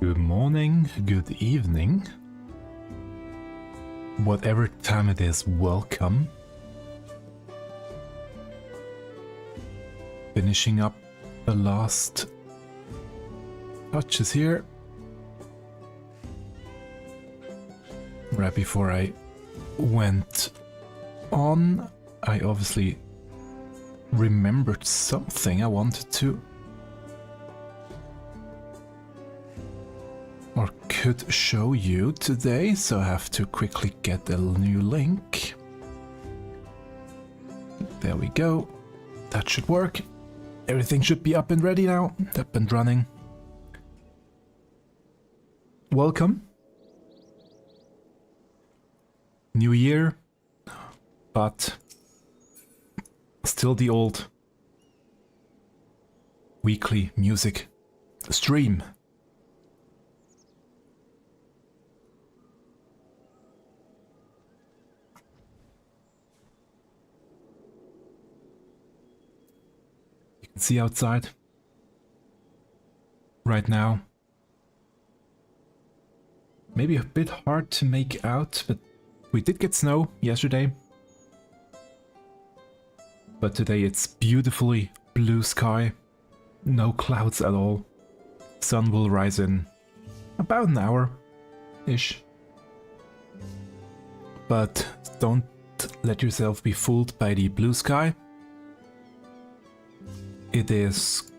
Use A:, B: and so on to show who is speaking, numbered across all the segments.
A: Good morning, good evening, whatever time it is, welcome. Finishing up the last touches here. Right before I went on, I obviously remembered something I wanted to or could show you today, so I have to quickly get a new link. There we go. That should work. Everything should be up and ready now, up and running. Welcome. New year, but still the old weekly music stream. You can see outside right now. Maybe a bit hard to make out, but we did get snow yesterday. But today it's beautifully blue sky, no clouds at all. Sun will rise in about an hour-ish. But don't let yourself be fooled by the blue sky. It is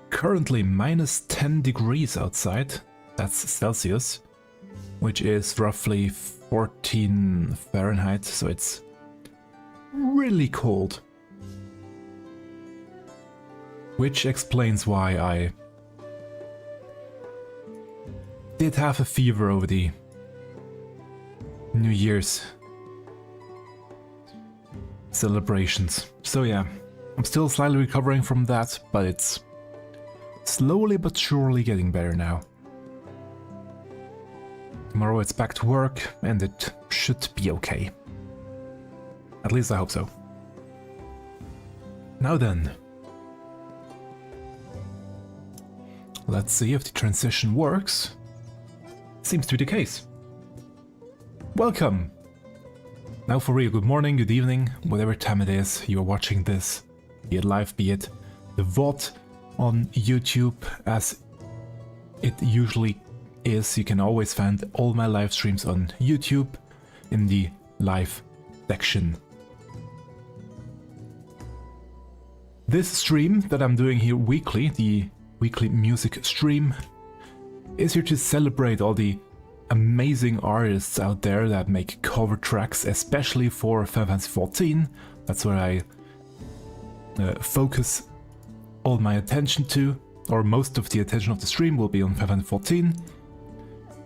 A: currently minus 10 degrees outside, that's Celsius, which is roughly 14 Fahrenheit, so it's really cold. Which explains why I did have a fever over the New Year's celebrations. So yeah, I'm still slightly recovering from that, but it's slowly but surely getting better now. Tomorrow it's back to work, and it should be okay. At least I hope so. Now then. Let's see if the transition works. Seems to be the case. Welcome! Now for real, good morning, good evening, whatever time it is you are watching this. Be it live, be it the VOD on YouTube, as it usually is. You can always find all my live streams on YouTube in the live section. This stream that I'm doing here weekly, the weekly music stream, is here to celebrate all the amazing artists out there that make cover tracks, especially for Final Fantasy XIV. That's where I focus all my attention to, or most of the attention of the stream will be on Final Fantasy XIV.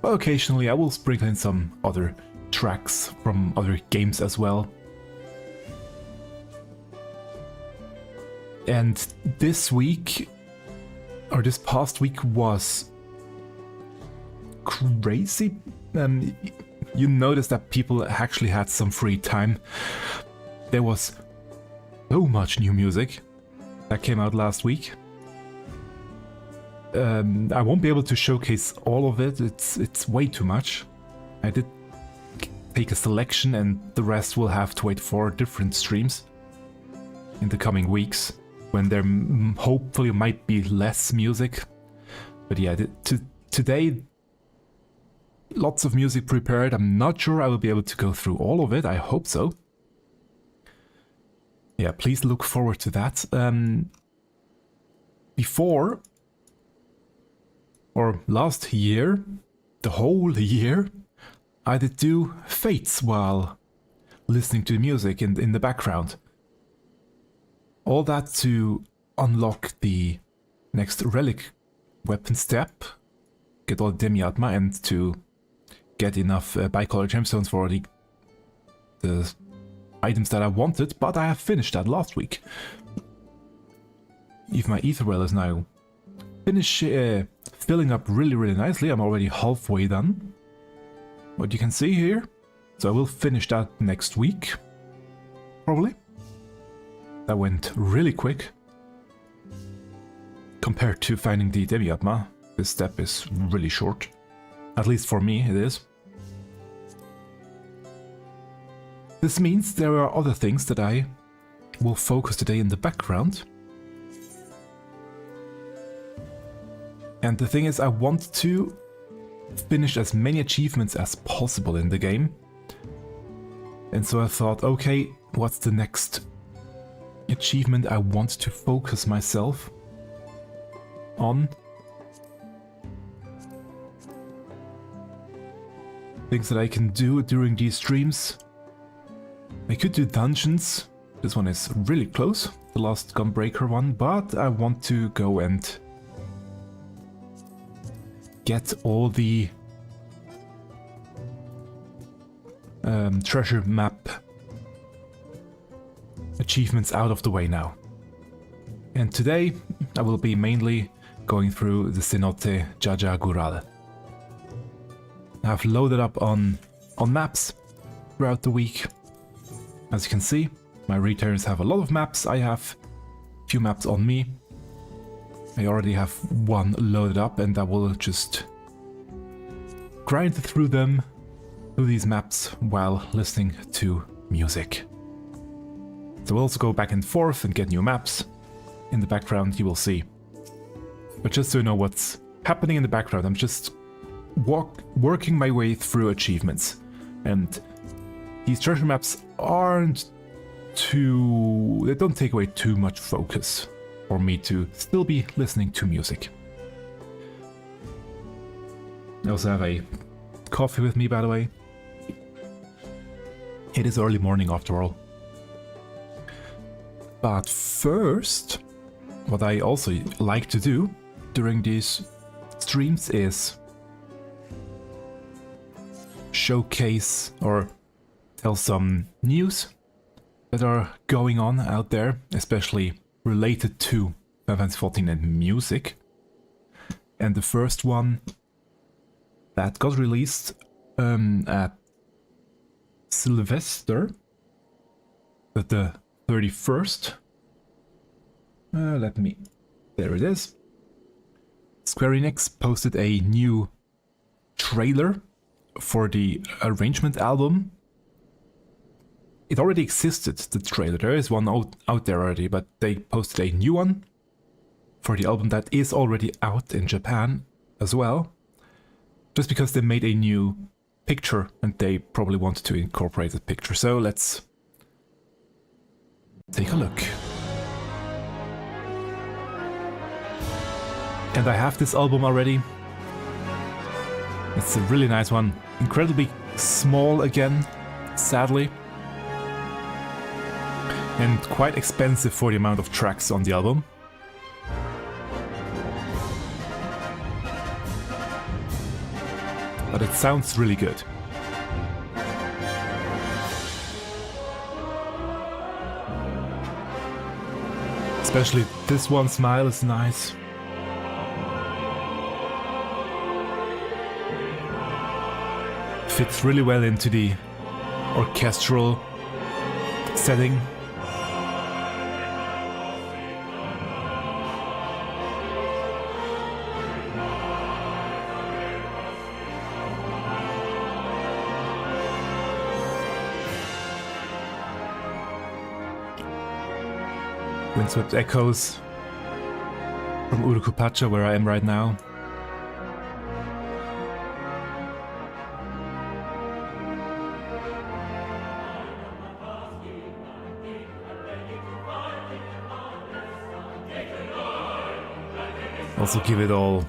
A: But occasionally I will sprinkle in some other tracks from other games as well. And this week, or this past week, was crazy. You notice that people actually had some free time. There was so much new music that came out last week. I won't be able to showcase all of it, it's way too much. I did take a selection, and the rest will have to wait for different streams in the coming weeks, when there hopefully might be less music. But yeah, today lots of music prepared. I'm not sure I will be able to go through all of it, I hope so. Yeah, please look forward to that. Before, or last year, the whole year, I did do fates while listening to music in the background. All that to unlock the next relic weapon step, get all the Demi-Atma, and to get enough bicolor gemstones for the items that I wanted, but I have finished that last week. If my ether well is now filling up really nicely. I'm already halfway done, what you can see here. So I will finish that next week, probably. That went really quick compared to finding the Demi-Atma this step is really short. At least for me, it is. This means there are other things that I will focus today in the background. And the thing is, I want to finish as many achievements as possible in the game. And so I thought, okay, what's the next achievement I want to focus myself on? Things that I can do during these streams. I could do dungeons. This one is really close, the last Gunbreaker one, but I want to go and get all the treasure map achievements out of the way now. And today I will be mainly going through the cenote Jaja Gural. I've loaded up on maps throughout the week. As you can see, my retailers have a lot of maps. I have a few maps on me. I already have one loaded up, and I will just grind through these maps while listening to music. So we'll also go back and forth and get new maps. In the background you will see. But just so you know what's happening in the background, I'm just working my way through achievements. And these treasure maps aren't too... they don't take away too much focus for me to still be listening to music. I also have a coffee with me, by the way. It is early morning after all. But first, what I also like to do during these streams is showcase or tell some news that are going on out there, especially related to Final Fantasy XIV and music. And the first one that got released at Sylvester, at the 31st. There it is. Square Enix posted a new trailer for the arrangement album. It already existed, the trailer. There is one out there already, but they posted a new one for the album that is already out in Japan as well. Just because they made a new picture and they probably wanted to incorporate the picture. So let's take a look. And I have this album already. It's a really nice one. Incredibly small again, sadly. And quite expensive for the amount of tracks on the album. But it sounds really good. Especially this one, Smile, is nice. Fits really well into the orchestral setting. Windswept Echoes from Urukupacha, where I am right now. Also give it all.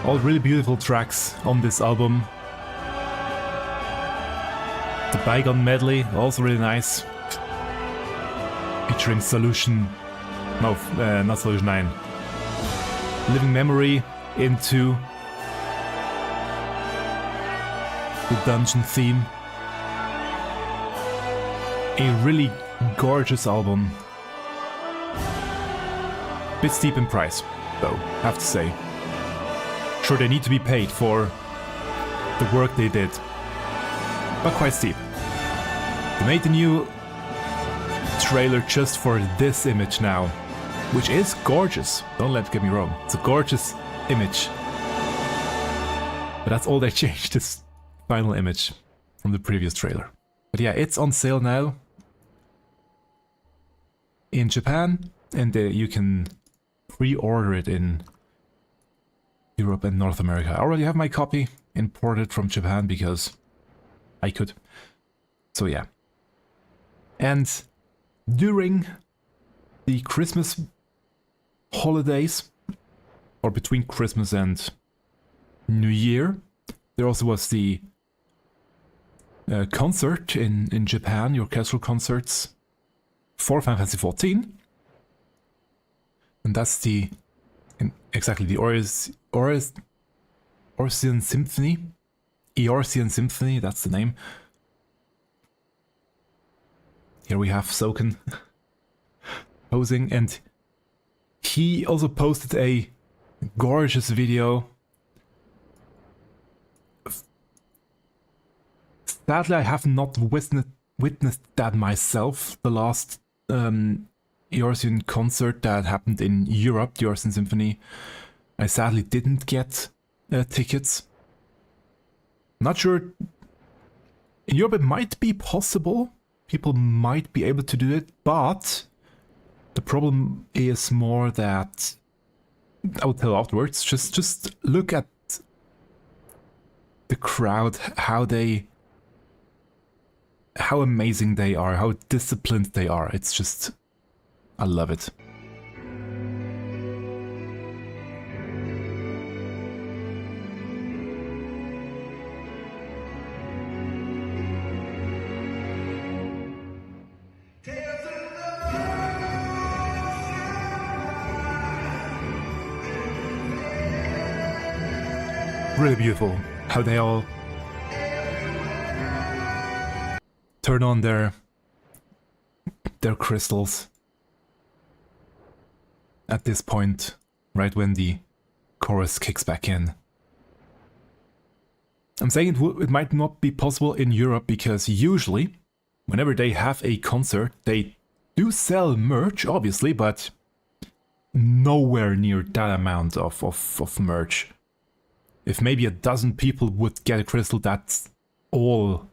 A: All really beautiful tracks on this album. The Bygone medley, also really nice. Featuring Solution... No, not Solution 9. Living Memory into the dungeon theme. A really gorgeous album. Bit steep in price, though, have to say. Sure, they need to be paid for the work they did. But quite steep. They made the new trailer just for this image now, which is gorgeous. Don't get me wrong. It's a gorgeous image. But that's all they changed, this final image from the previous trailer. But yeah, it's on sale now in Japan, and you can pre-order it in Europe and North America. I already have my copy imported from Japan because I could. So yeah. And during the Christmas holidays, or between Christmas and New Year, there also was the concert in Japan, the orchestral concerts for Final Fantasy XIV. And that's the Eorzean Symphony. Eorzean Symphony, that's the name. Here we have Soken posing, and he also posted a gorgeous video. Sadly, I have not witnessed that myself. The last Eorzean concert that happened in Europe, the Eorzean Symphony, I sadly didn't get tickets. Not sure. In Europe, it might be possible. People might be able to do it, but the problem is more that I will tell afterwards. Just look at the crowd, how amazing they are, how disciplined they are. It's just, I love it. Really beautiful how they all turn on their crystals at this point, right when the chorus kicks back in. I'm saying it might not be possible in Europe because usually, whenever they have a concert, they do sell merch, obviously, but nowhere near that amount of merch. If maybe a dozen people would get a crystal, that's all,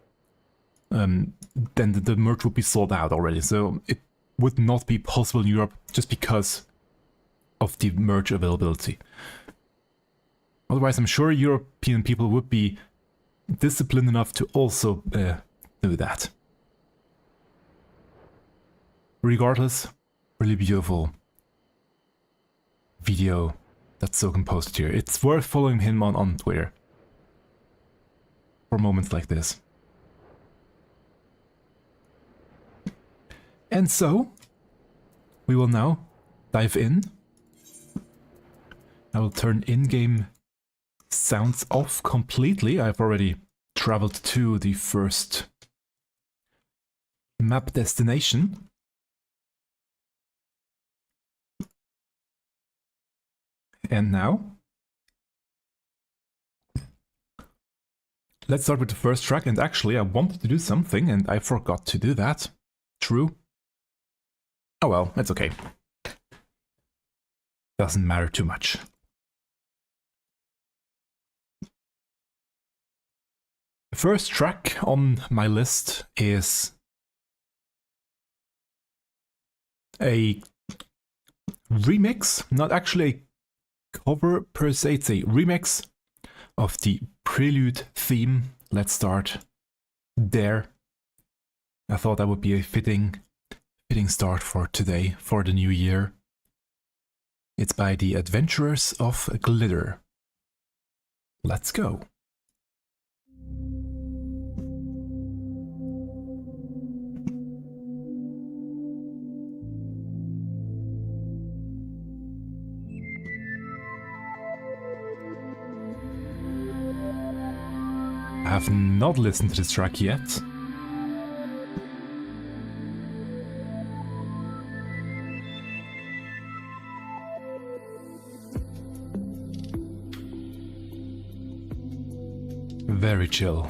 A: then the merch would be sold out already. So it would not be possible in Europe just because of the merch availability. Otherwise, I'm sure European people would be disciplined enough to also do that. Regardless, really beautiful video that's so composed here. It's worth following him on Twitter for moments like this. And so, we will now dive in. I will turn in-game sounds off completely. I've already traveled to the first map destination. And now, let's start with the first track. And actually, I wanted to do something and I forgot to do that. True. Oh well, it's okay. Doesn't matter too much. The first track on my list is a remix, not actually a cover per se, it's a remix of the Prelude theme. Let's start there. I thought that would be a fitting start for today, for the new year. It's by the Adventurers of Glitter. Let's go. I have not listened to this track yet. Very chill.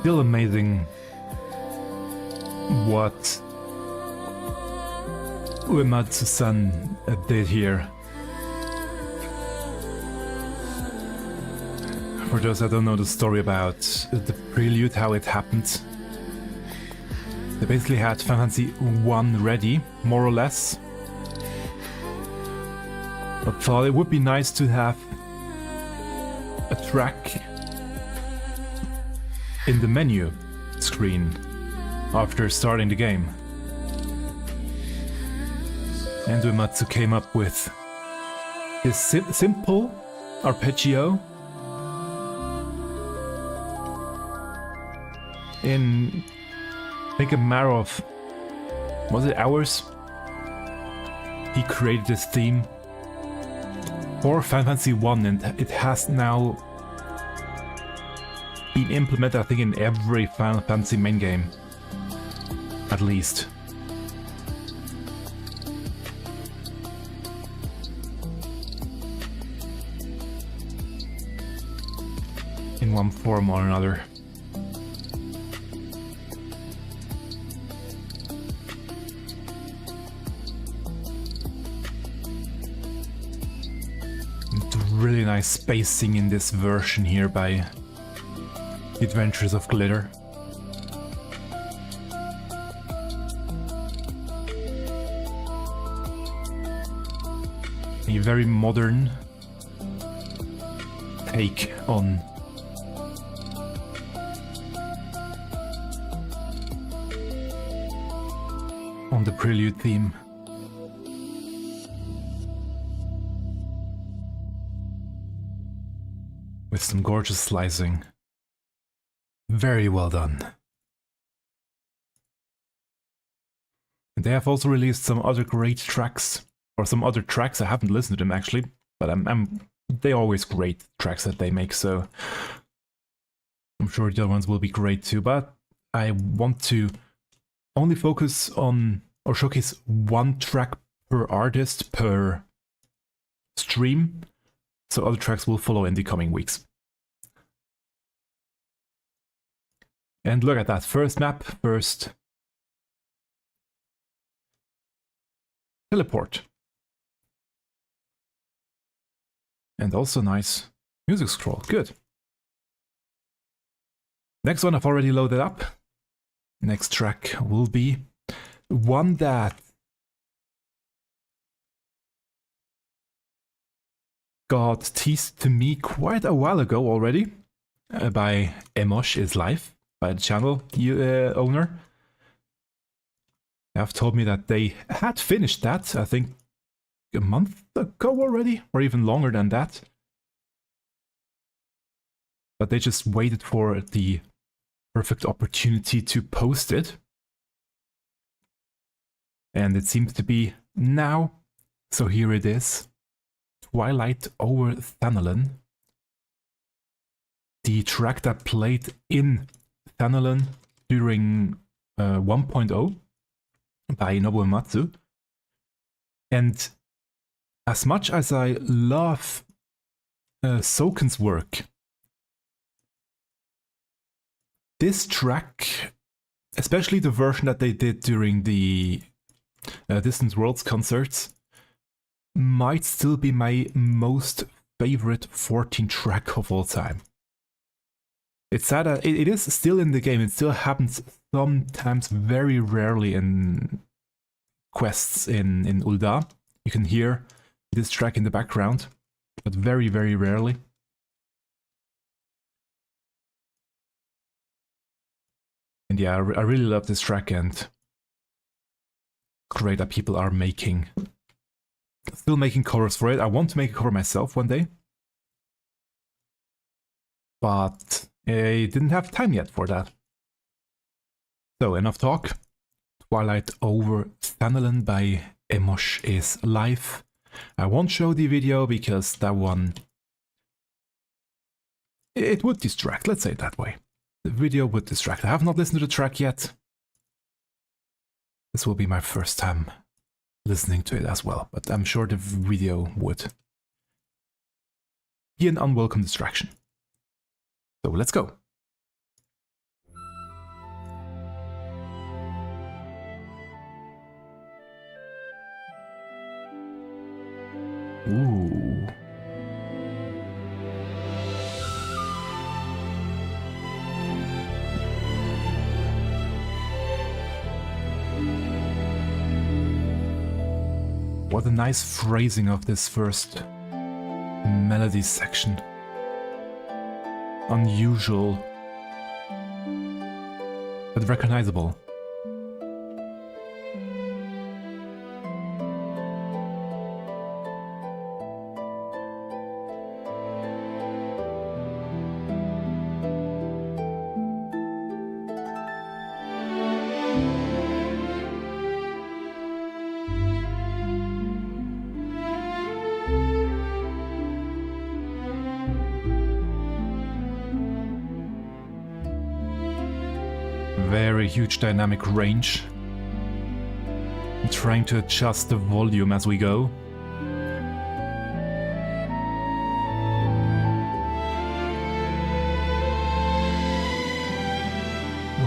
A: Still amazing what Uematsu-san did here. For those that don't know the story about the Prelude, how it happened, they basically had Final Fantasy 1 ready, more or less, but thought it would be nice to have a track in the menu screen after starting the game. And Uematsu came up with this simple arpeggio in, I think, a matter of, was it hours? He created this theme for Final Fantasy 1, and it has now been implemented, I think, in every Final Fantasy main game, at least. In one form or another. And really nice spacing in this version here by The Adventures of Glitter. A very modern take on the Prelude theme. With some gorgeous slicing. Very well done. And they have also released some other great tracks, or some other tracks. I haven't listened to them actually, but they're always great tracks that they make, so I'm sure the other ones will be great too. But I want to only focus on or showcase one track per artist per stream, so other tracks will follow in the coming weeks. And look at that, first map, first teleport. And also nice music scroll, good. Next one I've already loaded up. Next track will be one that got teased to me quite a while ago already by EmoshisLive, by the channel owner. They have told me that they had finished that, I think, a month ago already, or even longer than that. But they just waited for the perfect opportunity to post it. And it seems to be now. So here it is. Twilight over Thanalan. The track that played in Thanalan during 1.0 by Nobuo Uematsu. And as much as I love Soken's work, this track, especially the version that they did during the Distant Worlds concerts, might still be my most favorite 14 track of all time. It's sad that it is still in the game. It still happens sometimes, very rarely in quests in Ul'dah. You can hear this track in the background, but very, very rarely. And yeah, I really love this track, and great that people are still making covers for it. I want to make a cover myself one day, but I didn't have time yet for that. So enough talk. Twilight over Thanalan by EmoshisLive. I won't show the video because that one, it would distract, let's say it that way. The video would distract. I have not listened to the track yet. This will be my first time listening to it as well, but I'm sure the video would be an unwelcome distraction. So let's go. Ooh. What a nice phrasing of this first melody section. Unusual, but recognizable. Very huge dynamic range. I'm trying to adjust the volume as we go.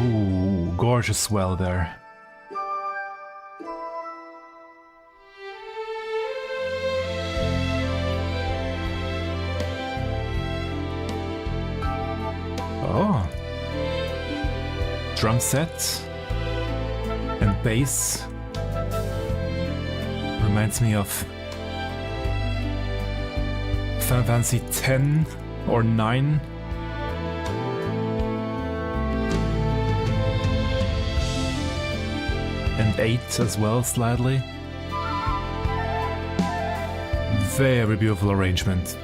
A: Ooh, gorgeous swell there. Oh. Drum set and bass reminds me of Final Fantasy X or 9. And 8 as well, slightly. Very beautiful arrangement.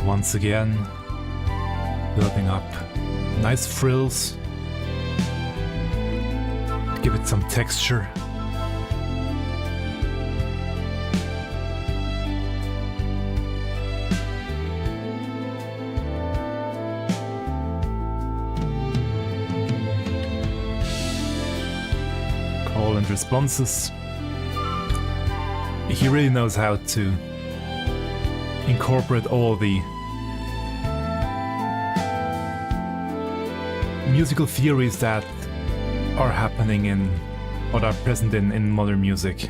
A: Once again, building up nice frills, give it some texture. Call and responses. He really knows how to incorporate all the musical theories that are happening in, or are present in modern music.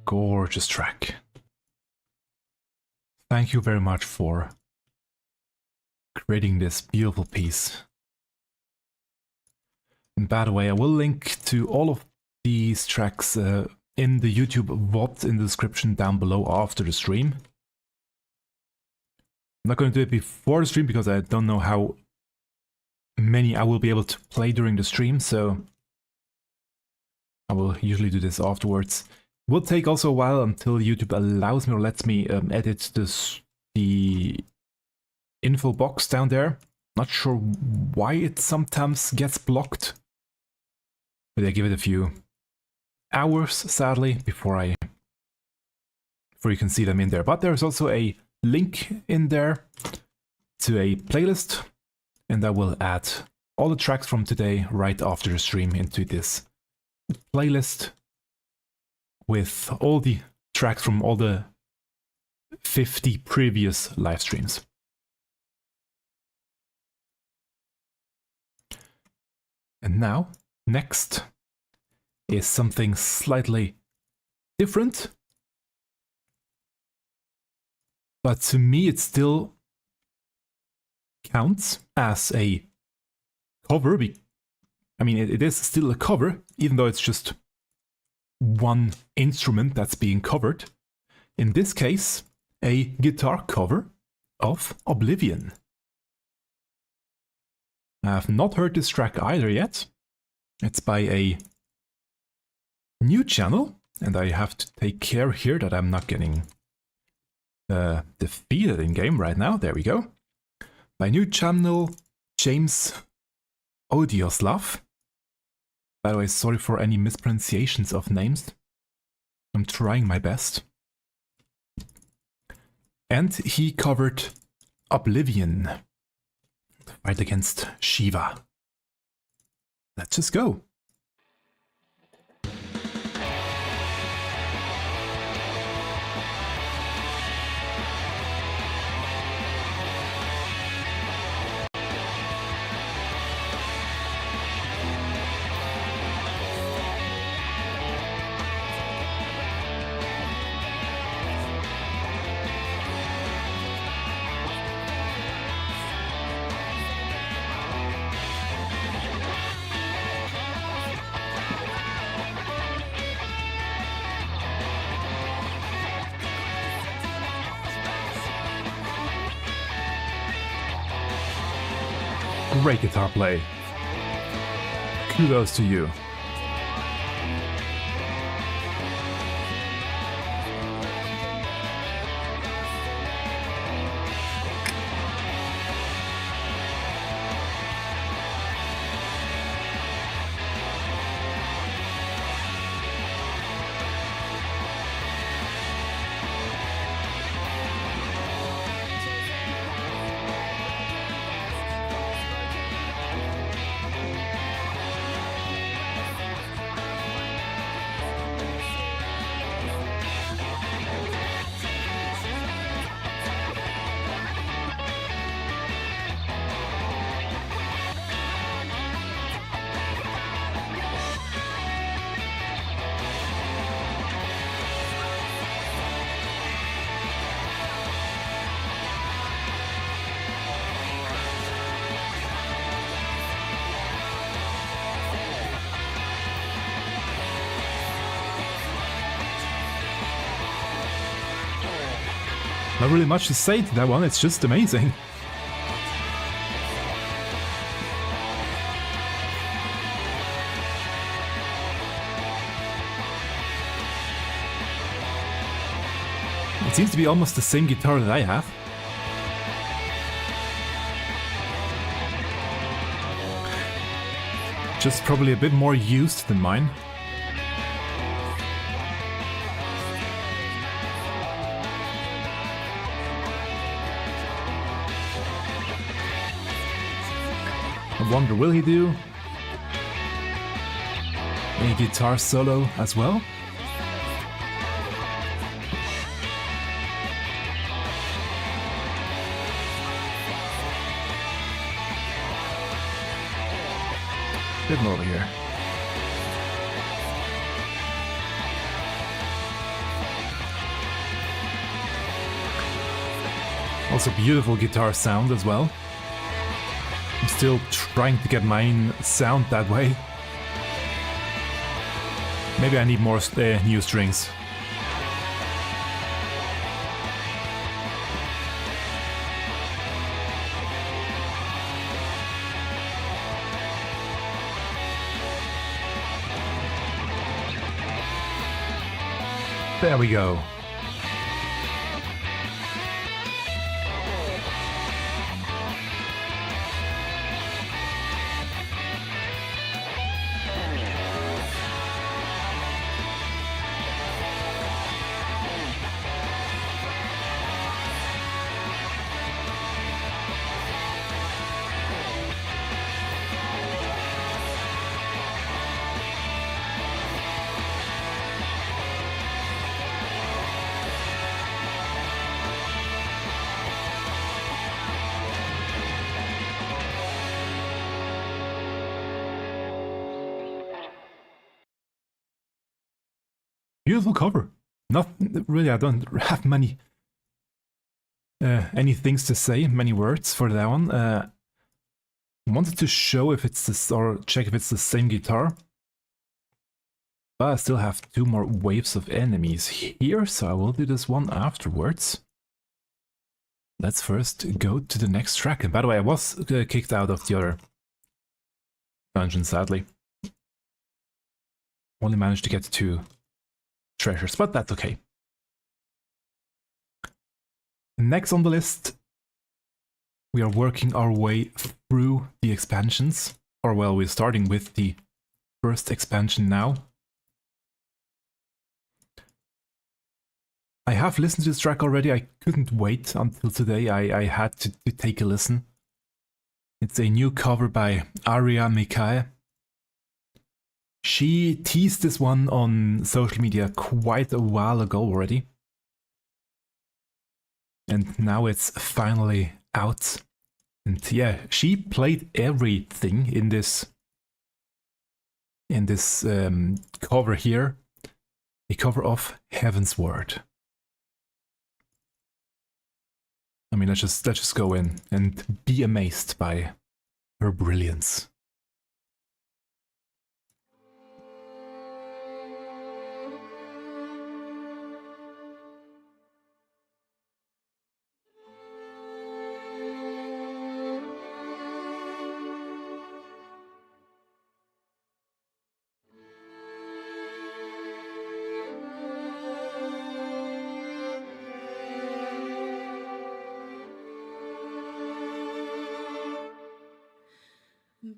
A: Gorgeous track. Thank you very much for creating this beautiful piece. And by the way, I will link to all of these tracks in the YouTube VOD in the description down below after the stream. I'm not going to do it before the stream because I don't know how many I will be able to play during the stream, so I will usually do this afterwards. Will take also a while until YouTube allows me or lets me edit the info box down there. Not sure why it sometimes gets blocked, but I give it a few hours, sadly, before you can see them in there. But there's also a link in there to a playlist, and I will add all the tracks from today right after the stream into this playlist with all the tracks from all the 50 previous live streams. And now, next is something slightly different, but to me it still counts as a cover. I mean, it is still a cover, even though it's just one instrument that's being covered. In this case, a guitar cover of Oblivion. I have not heard this track either yet. It's by a new channel, and I have to take care here that I'm not getting defeated in game right now. There we go. By new channel, JamesAudioslav. By the way, sorry for any mispronunciations of names. I'm trying my best. And he covered Oblivion. Fight against Shiva. Let's just go. Great guitar play. Kudos to you. Not really much to say to that one, it's just amazing. It seems to be almost the same guitar that I have. Just probably a bit more used than mine. I wonder, will he do a guitar solo as well? Bit more over here. Also beautiful guitar sound as well. I'm still trying to get mine sound that way. Maybe I need more new strings. There we go. Beautiful cover. Not really, I don't have many any things to say, many words for that one. Wanted to show if it's this, or check if it's the same guitar. But I still have 2 more waves of enemies here, so I will do this one afterwards. Let's first go to the next track. And by the way, I was kicked out of the other dungeon, sadly. Only managed to get 2 treasures, but that's okay. Next on the list, we are working our way through the expansions. Or well, we're starting with the first expansion now. I have listened to this track already. I couldn't wait until today. I had to take a listen. It's a new cover by Ariah Mickae. She teased this one on social media quite a while ago already. And now it's finally out. And yeah, she played everything in this cover here. A cover of Heavensward. I mean, let's just go in and be amazed by her brilliance.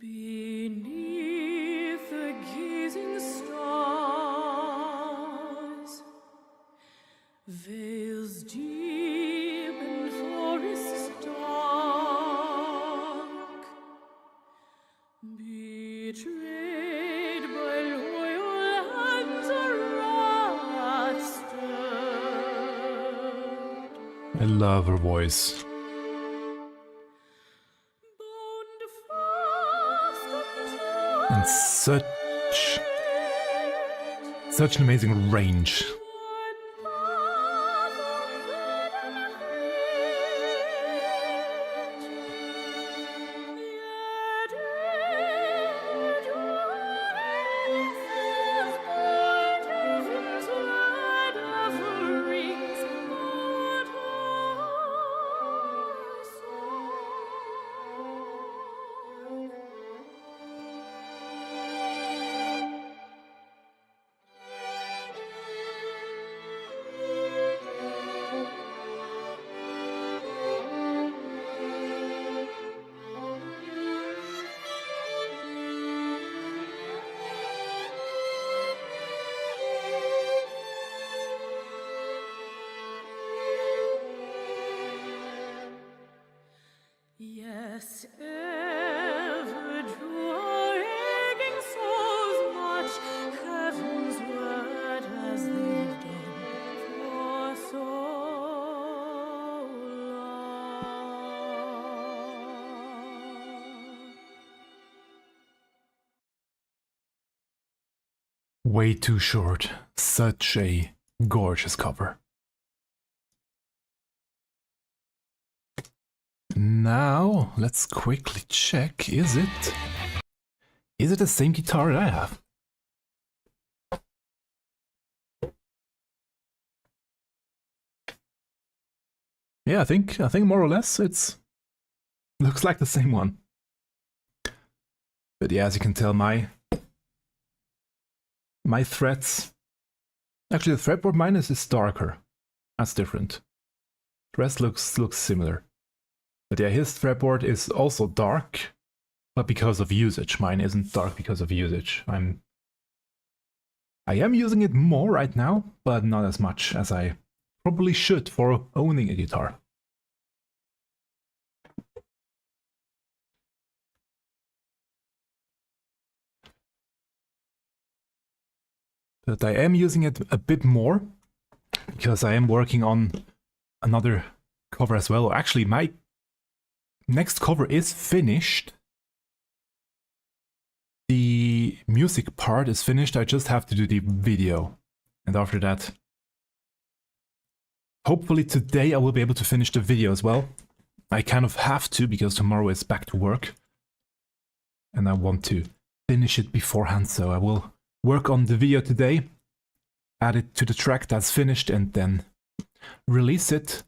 B: Beneath the gazing stars, veils deep and forests dark, betrayed by loyal hands are stirred.
A: I love her voice. And such an amazing range.
B: Yes, ever dragging souls march heavensward as they've done for so long.
A: Way too short. Such a gorgeous cover. Now, let's quickly check, is it the same guitar that I have? Yeah, I think more or less looks like the same one. But yeah, as you can tell, my threats Actually, the fretboard minus is darker. That's different. The rest looks similar. But yeah, his fretboard is also dark, but because of usage. Mine isn't dark because of usage. I am using it more right now, but not as much as I probably should for owning a guitar. But I am using it a bit more because I am working on another cover as well. Actually, my next cover is finished. The music part is finished. I just have to do the video. And after that, hopefully today I will be able to finish the video as well. I kind of have to because tomorrow is back to work. And I want to finish it beforehand, so I will work on the video today, add it to the track that's finished, and then release it.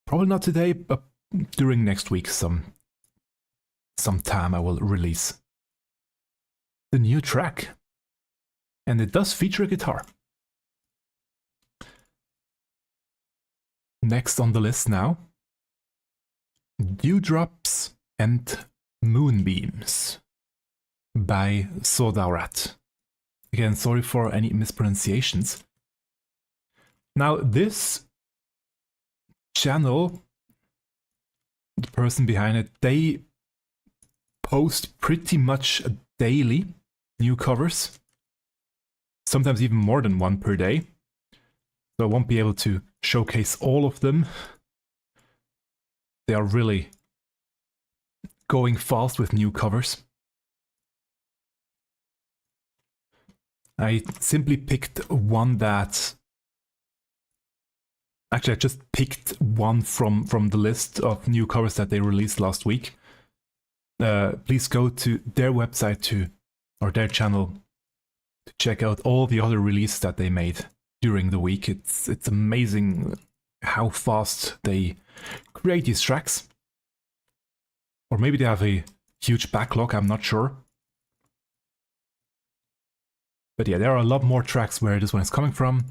A: Probably not today, but during next week, sometime I will release the new track. And it does feature a guitar. Next on the list now, Dewdrops and Moonbeams by sodaorat. Again, sorry for any mispronunciations. Now, this channel, the person behind it, they post pretty much daily new covers, sometimes even more than one per day. So I won't be able to showcase all of them. They are really going fast with new covers. I simply picked one that... Actually, I just picked one from the list of new covers that they released last week. Please go to their website or their channel to check out all the other releases that they made during the week. It's amazing how fast they create these tracks. Or maybe they have a huge backlog, I'm not sure. But yeah, there are a lot more tracks where this one is coming from.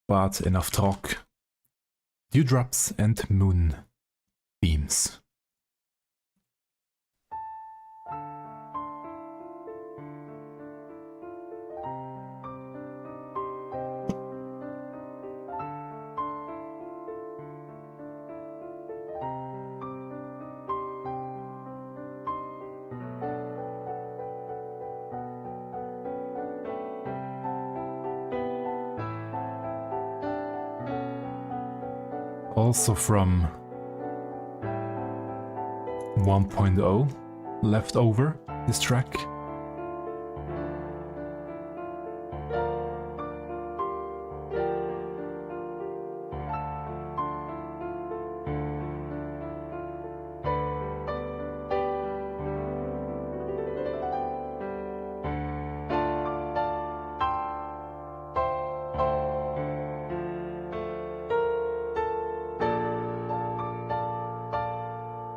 A: But enough talk. Dewdrops and Moonbeams. Also from 1.0 left over this track.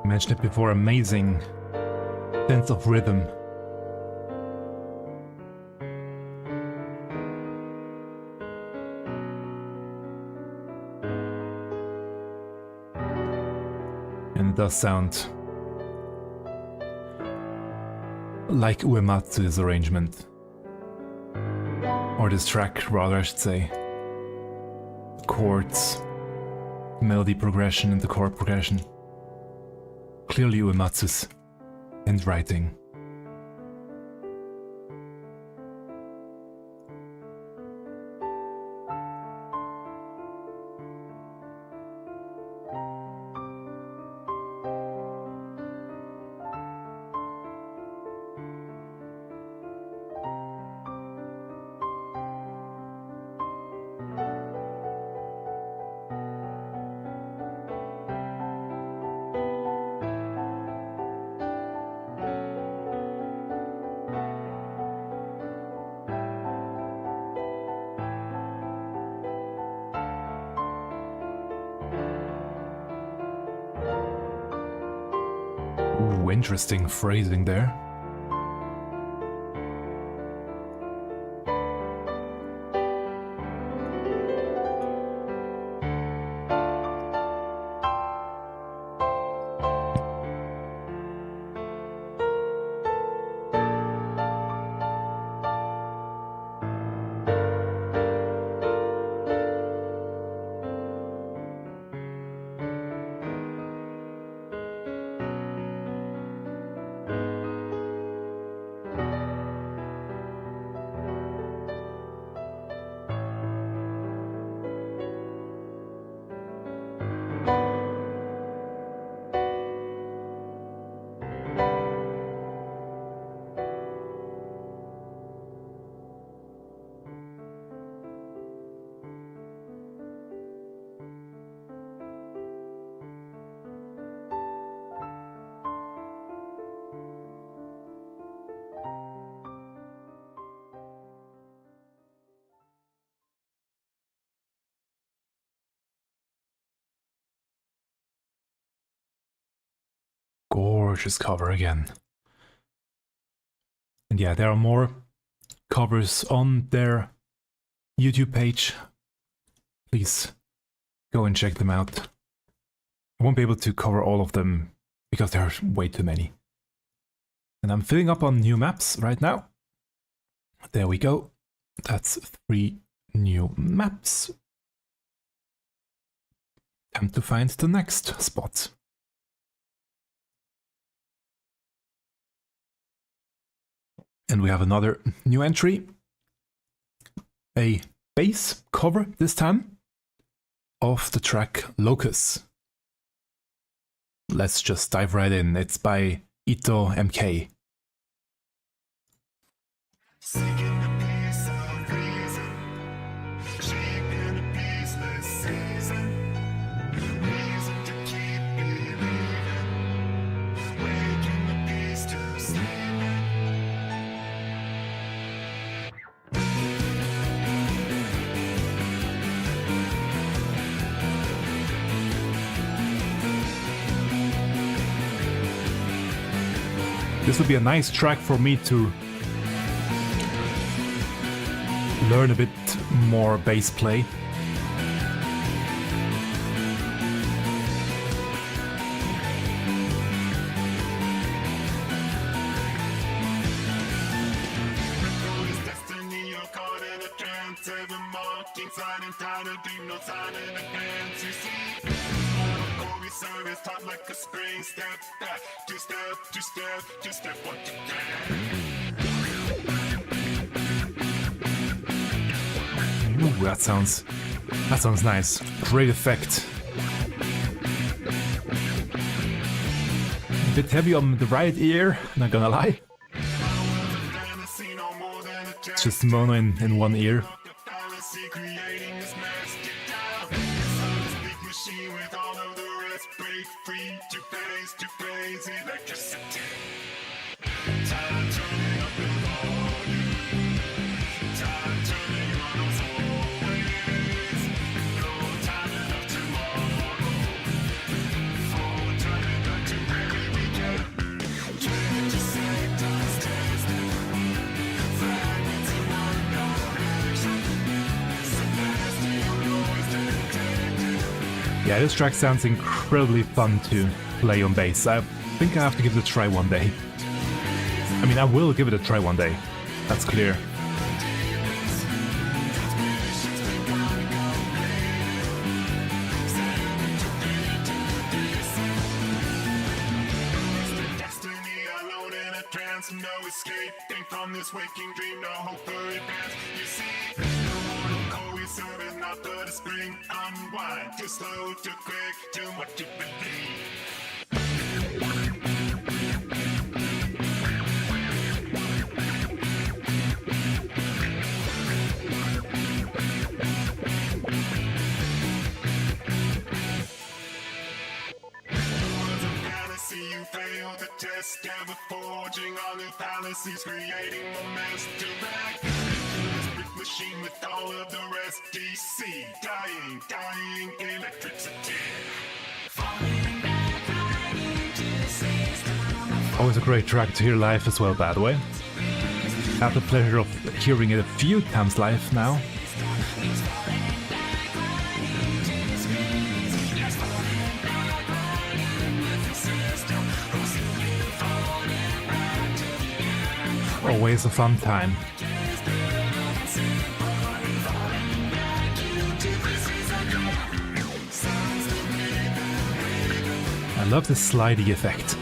A: Mentioned it before, amazing sense of rhythm. And it does sound like Uematsu's arrangement. Or this track, rather, I should say. Chords, melody progression, and the chord progression. Clearly Uematsu's handwriting. Ooh, interesting phrasing there. gorgeous cover again. And yeah, there are more covers on their YouTube page. Please go and check them out. I won't be able to cover all of them because there are way too many. And I'm filling up on new maps right now. There we go. That's 3 new maps. Time to find the next spot. And we have another new entry. A bass cover this time of the track Locus. Let's just dive right in. It's by Itou MK. This would be a nice track for me to learn a bit more bass play. Ooh, that sounds nice. Great effect. A bit heavy on the right ear, not gonna lie. It's just mono in one ear. Yeah, this track sounds incredibly fun to play on bass. I think I have to give it a try one day. I mean, I will give it a try one day. That's clear.
C: No escaping from this waking dream, no hope for advance. You see, no cohesive is not but a spring. Unwind, too slow, too quick, too much to believe. You failed the test, ever forging all new fallacies, creating a master rack. This brick machine with all of the rest, DC, dying electricity. Falling back right into the system.
A: Always a great track to hear live as well, by the way. I have the pleasure of hearing it a few times live now. Always a fun time. I love the slidey effect.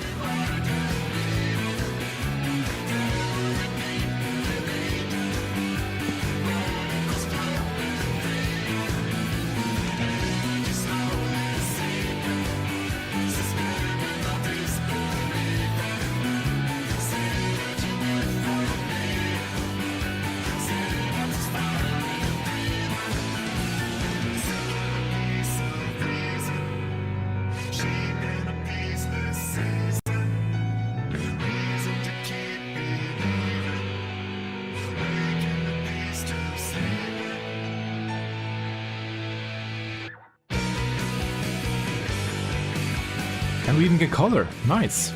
A: And we even get color. Nice.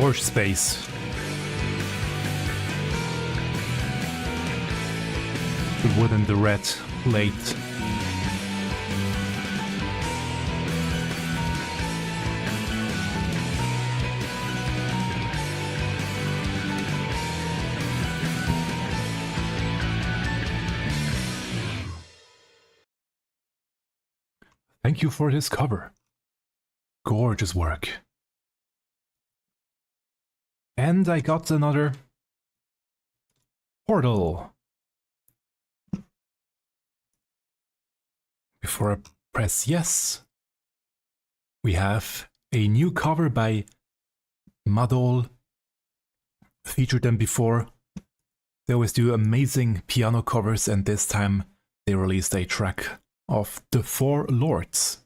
A: gorge space. The wood and the red plate. Thank you for this cover. Gorgeous work. And I got another portal. Before I press yes, we have a new cover by Madol. Featured them before. They always do amazing piano covers, and this time they released a track of The Four Lords.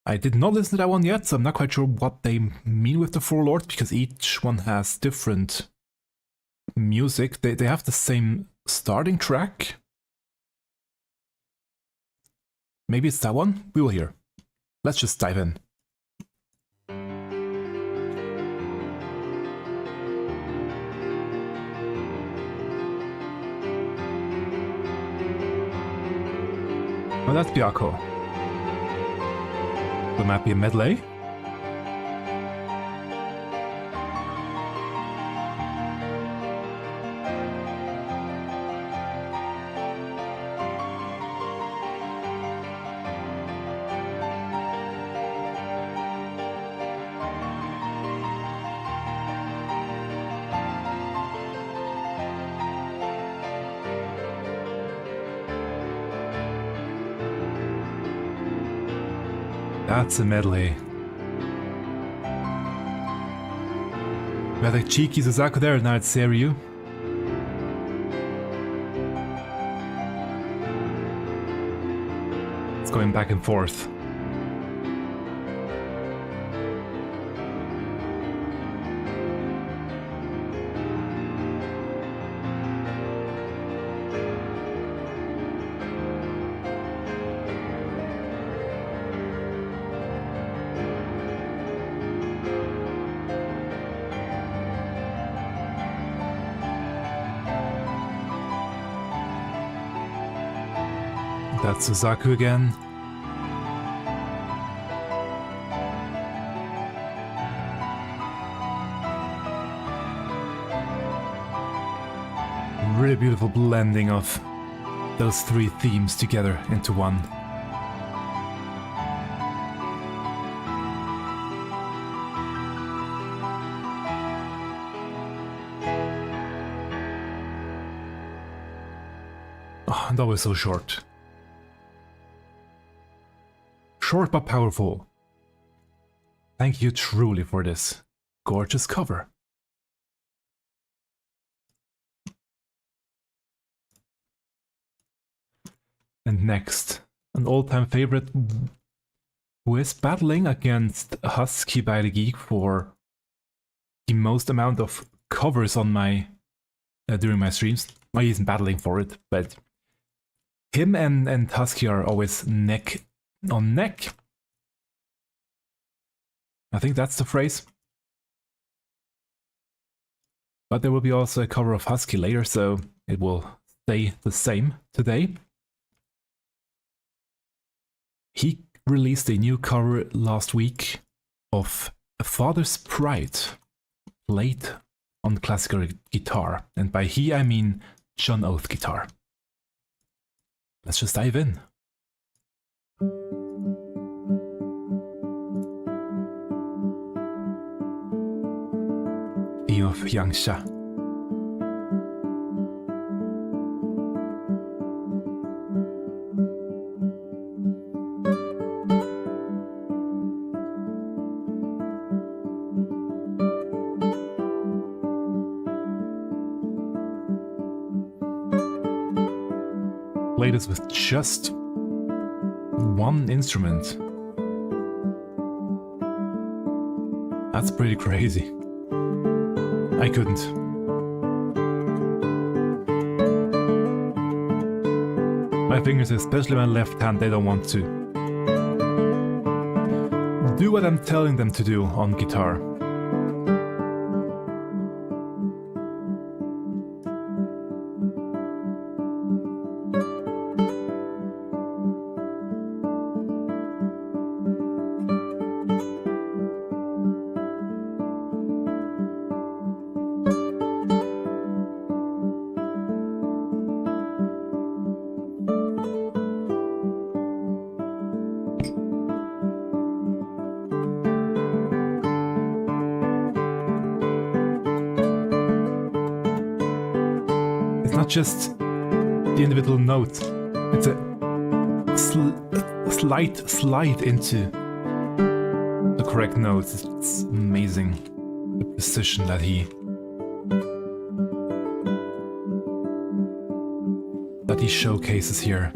A: I did not listen to that one yet, so I'm not quite sure what they mean with The Four Lords, because each one has different music. They have the same starting track. Maybe it's that one? We will hear. Let's just dive in. Oh, that's Biako. There might be a medley. That's a medley. We had a cheeky Suzaku there, now it's Seiryu. It's going back and forth. That's Suzaku again. Really beautiful blending of those three themes together into one. Oh, that was so short. Short but powerful. Thank you truly for this gorgeous cover. And next, an all-time favorite who is battling against Husky by the Geek for the most amount of covers on my during my streams. Well, he isn't battling for it, but him and Husky are always neck on neck. I think that's the phrase. But there will be also a cover of Husky later, so it will stay the same today. He released a new cover last week of A Father's Pride, played on classical guitar. And by he, I mean John Oeth guitar. Let's just dive in. Theme of Yangsha. Played this with just one instrument. That's pretty crazy. I couldn't. My fingers, especially my left hand, they don't want to. do what I'm telling them to do on guitar. Just the individual note. It's a slight slide into the correct notes. It's amazing the precision that he showcases here.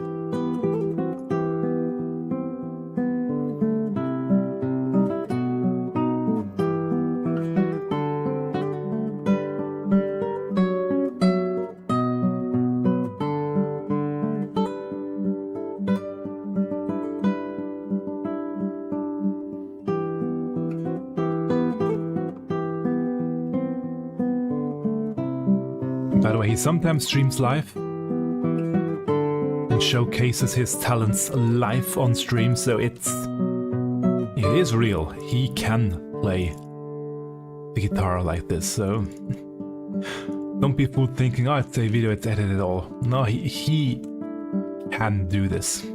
A: By the way, he sometimes streams live and showcases his talents live on stream, so it is real. He can play the guitar like this, so don't be fooled thinking, oh, it's a video, it's edited all. No, he can do this.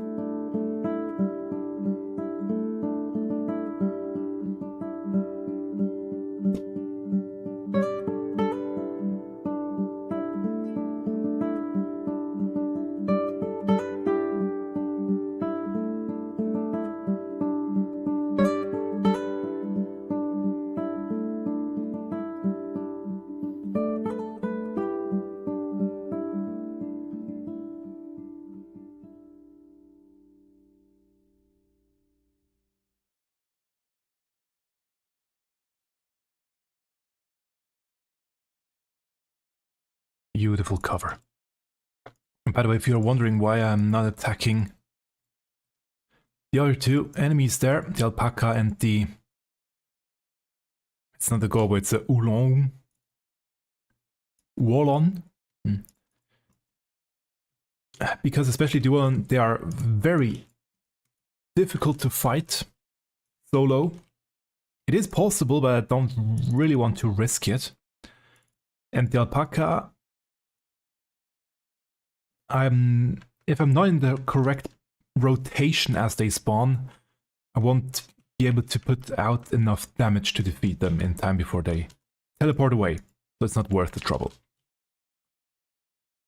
A: Beautiful cover. And by the way, if you're wondering why I'm not attacking the other two enemies there, the alpaca and the... It's not a gobo, it's a oolong. Wallon. Because especially the Wallon, they are very difficult to fight solo. It is possible, but I don't really want to risk it. And the alpaca... if I'm not in the correct rotation as they spawn, I won't be able to put out enough damage to defeat them in time before they teleport away, so it's not worth the trouble.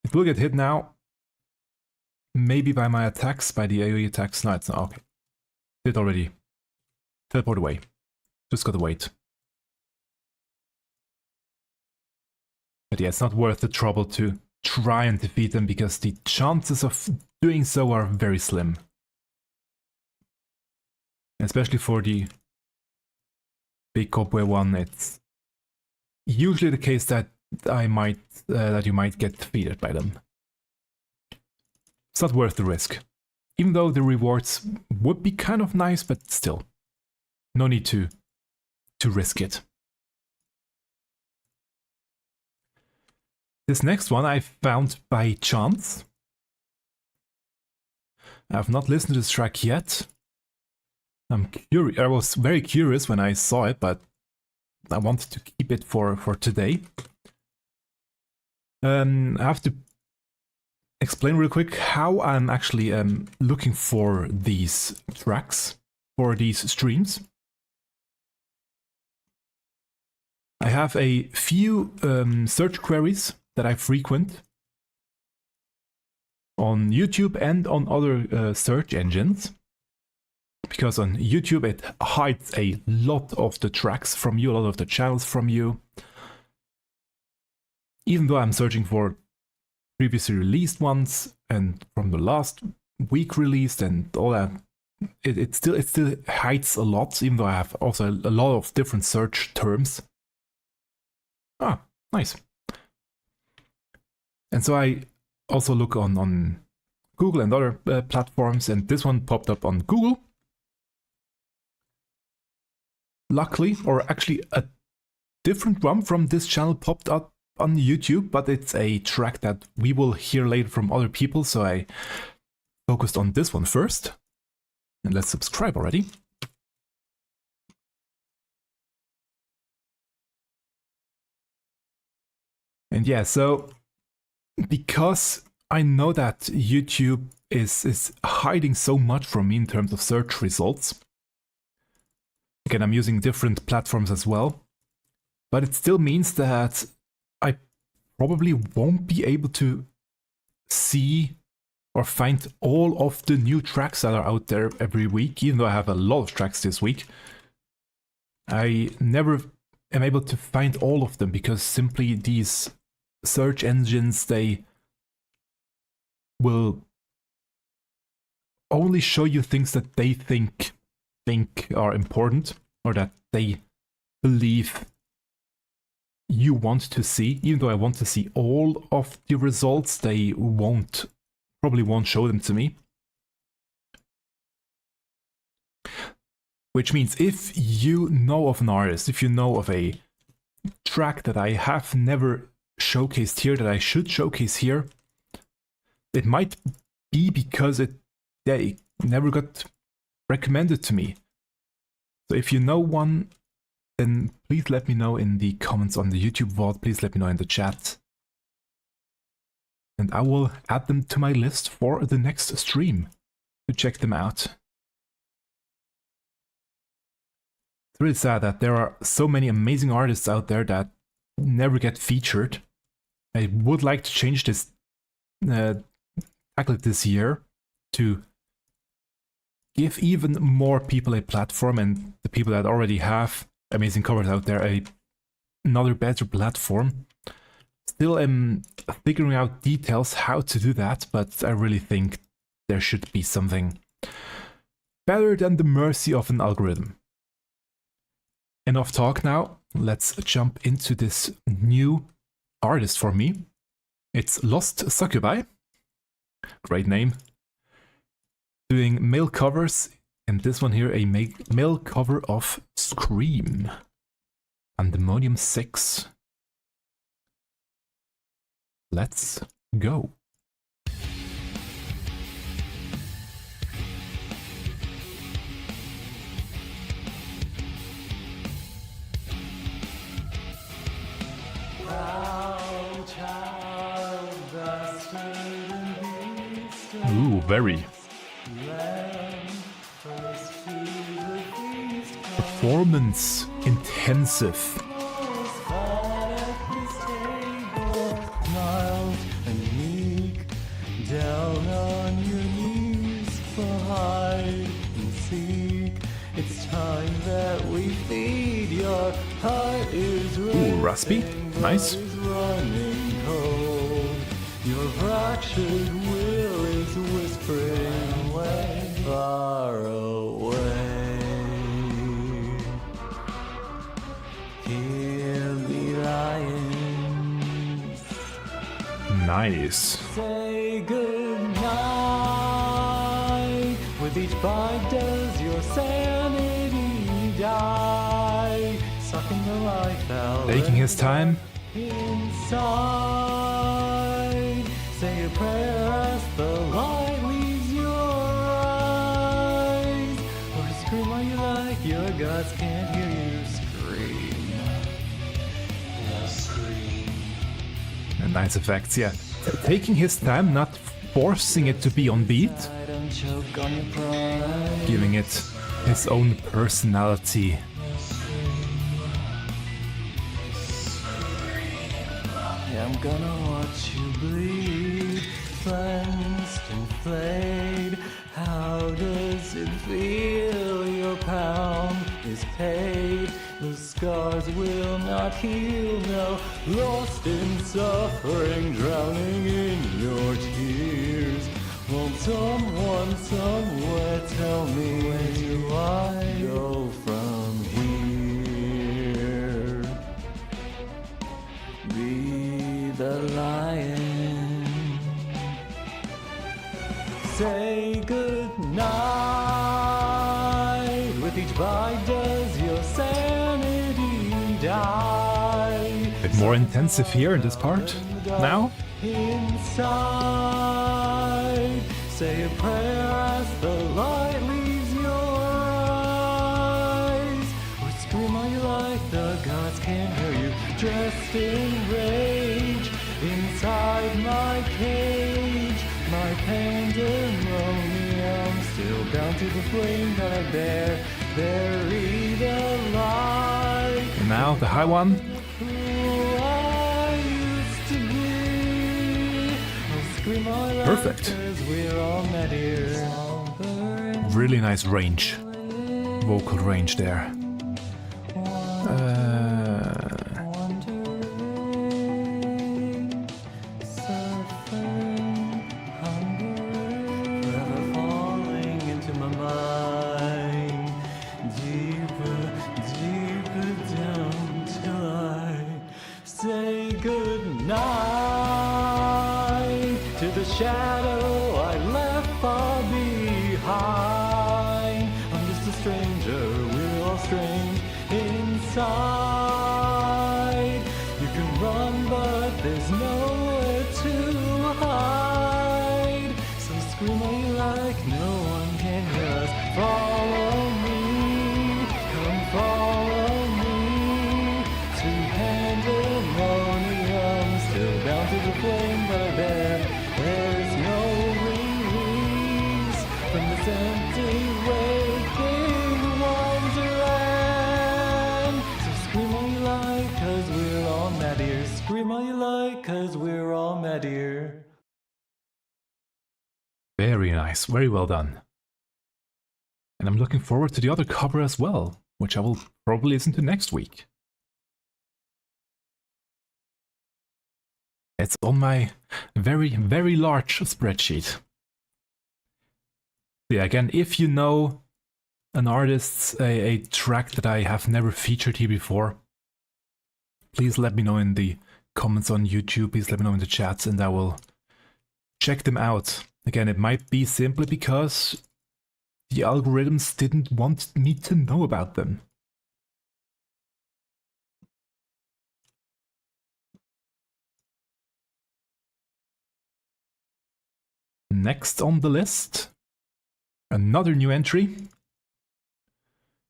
A: It will get hit now, maybe by my attacks, by the AoE attacks. No, it's not. Okay. Did already teleport away. Just gotta wait. But yeah, it's not worth the trouble to try and defeat them because the chances of doing so are very slim. Especially for the big cobweb one, it's usually the case that you might get defeated by them. It's not worth the risk. Even though the rewards would be kind of nice, but still, no need to risk it. This next one I found by chance. I've not listened to this track yet. I'm curious. I was very curious when I saw it, but I wanted to keep it for today. I have to explain real quick how I'm actually looking for these tracks, for these streams. I have a few search queries that I frequent on YouTube and on other search engines. Because on YouTube it hides a lot of the tracks from you, a lot of the channels from you. Even though I'm searching for previously released ones and from the last week released and all that, it still hides a lot, even though I have also a lot of different search terms. Ah, nice. And so I also look on Google and other platforms, and this one popped up on Google. luckily, or actually a different one from this channel popped up on YouTube, but it's a track that we will hear later from other people, so I focused on this one first. And let's subscribe already. And yeah, so because I know that YouTube is hiding so much from me in terms of search results. Again, I'm using different platforms as well, but it still means that I probably won't be able to see or find all of the new tracks that are out there every week, even though I have a lot of tracks this week. I never am able to find all of them because simply these search engines, they will only show you things that they think are important, or that they believe you want to see. Even though I want to see all of the results, they probably won't show them to me. Which means if you know of an artist, if you know of a track that I have never showcased here, that I should showcase here, it might be because it never got recommended to me. So if you know one, then please let me know in the comments on the YouTube VOD, please let me know in the chat. And I will add them to my list for the next stream to check them out. It's really sad that there are so many amazing artists out there that never get featured. I would like to change this, tackle it this year, to give even more people a platform, and the people that already have amazing covers out there another better platform. Still am figuring out details how to do that, but I really think there should be something better than the mercy of an algorithm. Enough talk now, let's jump into this new artist for me. It's LostSuccubi, great name, doing male covers, and this one here a male cover of Scream, Pandemonium 6. Let's go. Ooh, very. Performance intensive.
D: Down on your knees for hide and seek. It's time that we feed. Your heart is
A: Ooh, raspy. Nice.
D: running cold. Your fractured will is whispering away, far away. Hear me lying.
A: Nice.
D: Say goodnight. With each bite does your sanity die? Sucking the life out.
A: Taking his time.
D: Inside. Say a prayer as the light leaves your eyes. Or scream while you like your guts can't hear you scream. Scream.
A: And nice effects, yeah. Taking his time, not forcing it to be on beat, giving it his own personality.
D: I'm gonna watch you bleed, cleansed and flayed. How does it feel? Your pound is paid. The scars will not heal now. Lost in suffering, drowning in your tears. Won't someone somewhere tell me where do I go from here? Be the lion. Say good night. With each Why does your sanity die?
A: Bit more intensive here in this part. Now?
D: Inside, say a prayer as the light leaves your eyes. Or scream all you like, the gods can't hear you. Dressed in rage, inside my cage, my pandemonium, still bound to the flame that I bear. Buried alive.
A: And now the high one. Perfect. Really nice range. Vocal range there.
D: Shadow I left far behind. I'm just a stranger, we're all strange inside. You can run, but there's nowhere to hide. So scream all you like, no one can hear us. Follow me, come follow me to pandemonium, still bound to the flame that I bear. There's no release from this empty waking wonderland. So scream all you like, cause we're all mad here. Scream all you like, cause we're all mad here.
A: Very nice, very well done. And I'm looking forward to the other cover as well, which I will probably listen to next week. It's on my very, very large spreadsheet. Yeah, again, if you know an artist, a track that I have never featured here before, please let me know in the comments on YouTube, please let me know in the chats, and I will check them out. Again, it might be simply because the algorithms didn't want me to know about them. Next on the list, another new entry,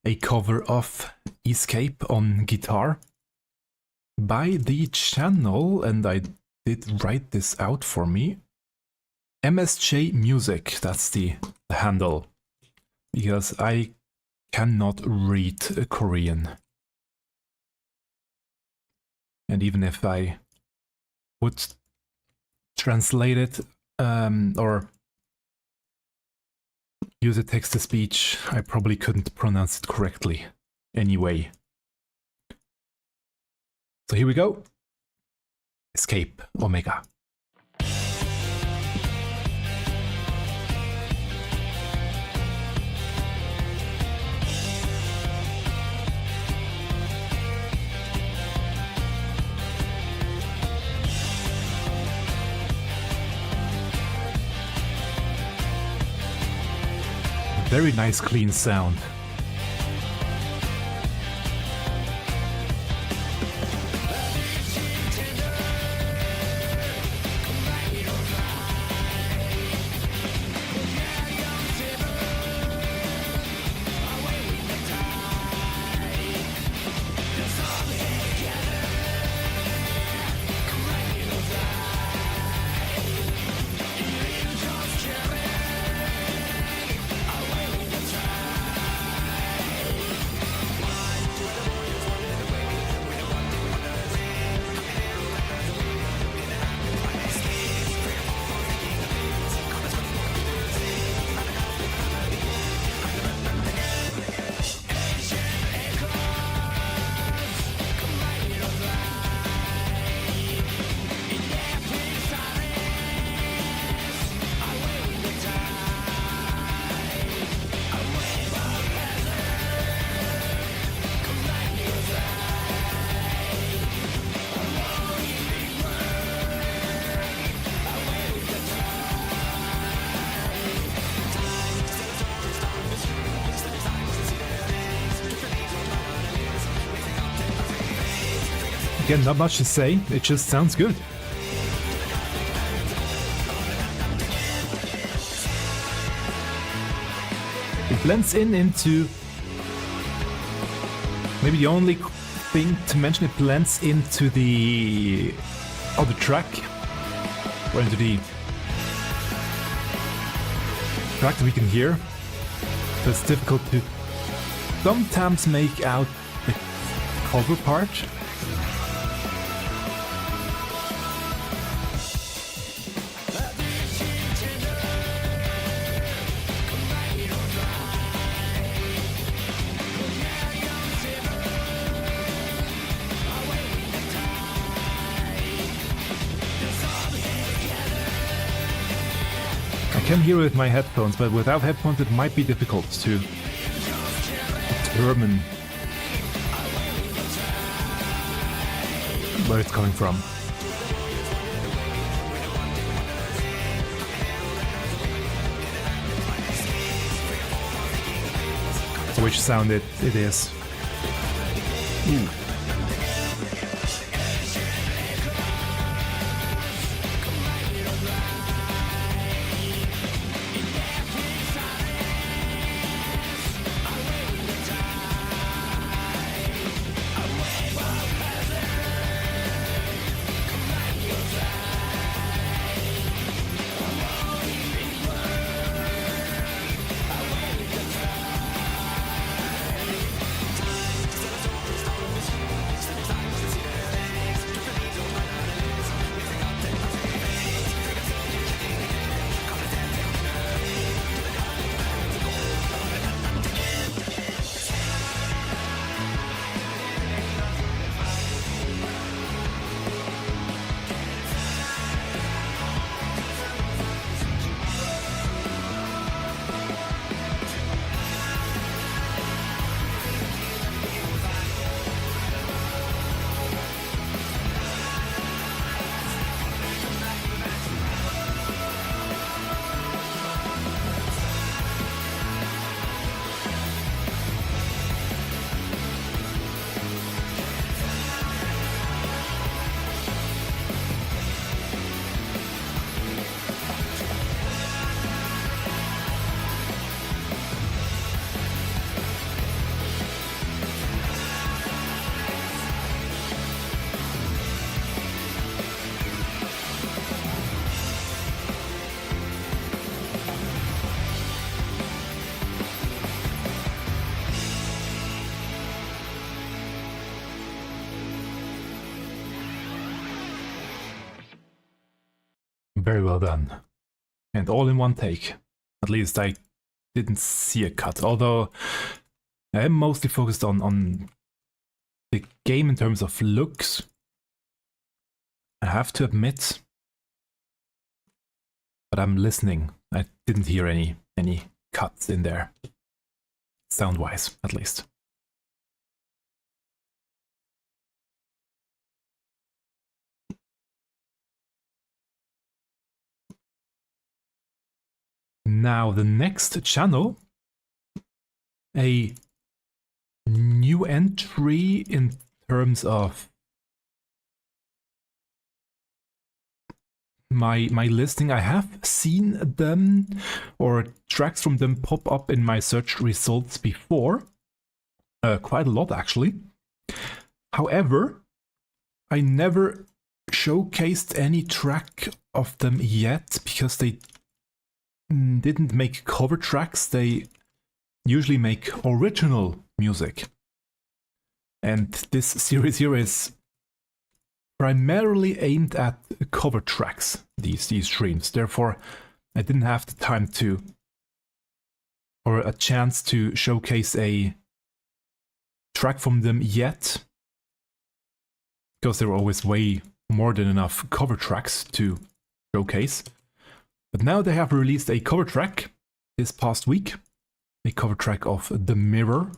A: a cover of Escape on guitar by the channel, and I did write this out for me, MSJ Music, that's the handle, because I cannot read Korean. And even if I would translate it, or use a text-to-speech, I probably couldn't pronounce it correctly anyway. So here we go. Escape Omega. Very nice clean sound. Again, not much to say, it just sounds good. It blends into... Maybe the only thing to mention, it blends into the other track, or into the track that we can hear. So it's difficult to sometimes make out the cover part. I can hear it with my headphones, but without headphones it might be difficult to determine where it's coming from. Which sound it is. Ooh. Very well done. And all in one take. At least I didn't see a cut, although I am mostly focused on the game in terms of looks. I have to admit, but I'm listening. I didn't hear any cuts in there, sound-wise at least. Now the next channel, a new entry in terms of my listing. I have seen them or tracks from them pop up in my search results before, quite a lot actually. However, I never showcased any track of them yet because they didn't make cover tracks. They usually make original music, and this series here is primarily aimed at cover tracks, these streams. Therefore I didn't have the time to, or a chance to, showcase a track from them yet, because there were always way more than enough cover tracks to showcase. But now they have released a cover track this past week, a cover track of The Mirror.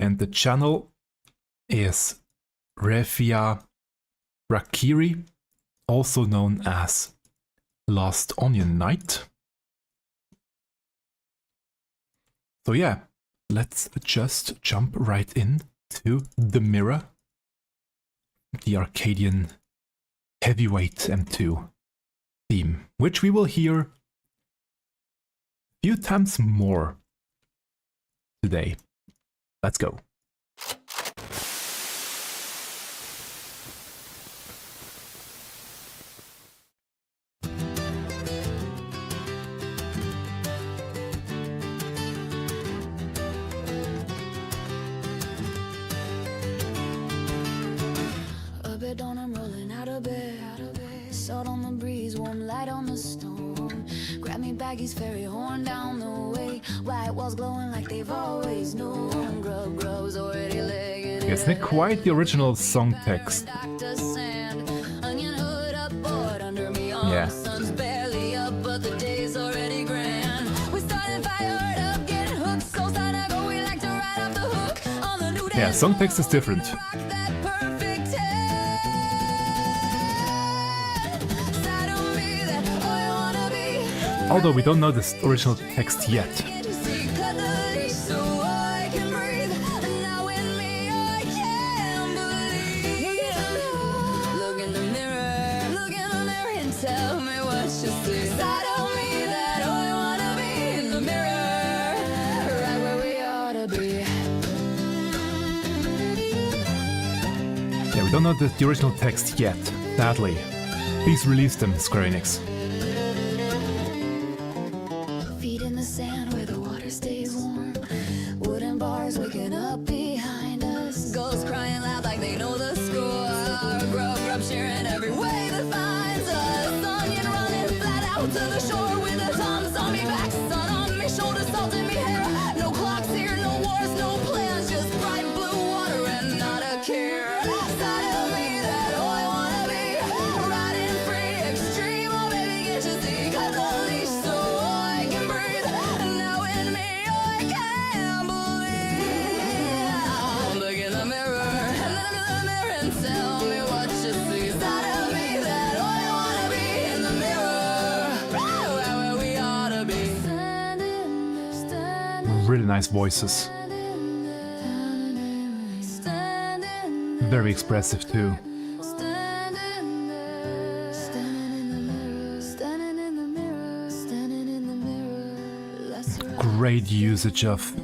A: And the channel is Refia Rakkiri, also known as Last Onion Night. So yeah, let's just jump right in to The Mirror, the Arcadian heavyweight M2 theme, which we will hear a few times more today. Let's go.
E: Dawn, I'm rolling out of bed. Salt on the breeze, warm light on the storm. Grab me baggies, ferry horn down the way. White walls glowing like they've always known. Grub grows already legged.
A: It's not quite the original song text.
E: Onion hood up, board under me.
A: Yeah.
E: Sun's barely up, but the day's already grand. We started fired up, getting hooked. So sad go, we like to ride off the hook on the new day.
A: Yeah, song text is different. Although we don't know the original text yet. Yeah, we don't know the original text yet, sadly. Please release them, Square Enix.
E: Sand where the water stays warm. Wooden bars waking up behind us. Ghosts crying loud like they know the score. Grub sharing every way that finds us. Onion running flat out to the shore with the thumbs on me back, sun on me shoulders, salt in me hair. No clocks here, no wars, no plans, just bright blue water and not a care. Side of me that all I wanna be, riding free, extreme. Oh baby, get your see, cut the leash so I can breathe.
A: Really nice voices. Very expressive too. Great usage of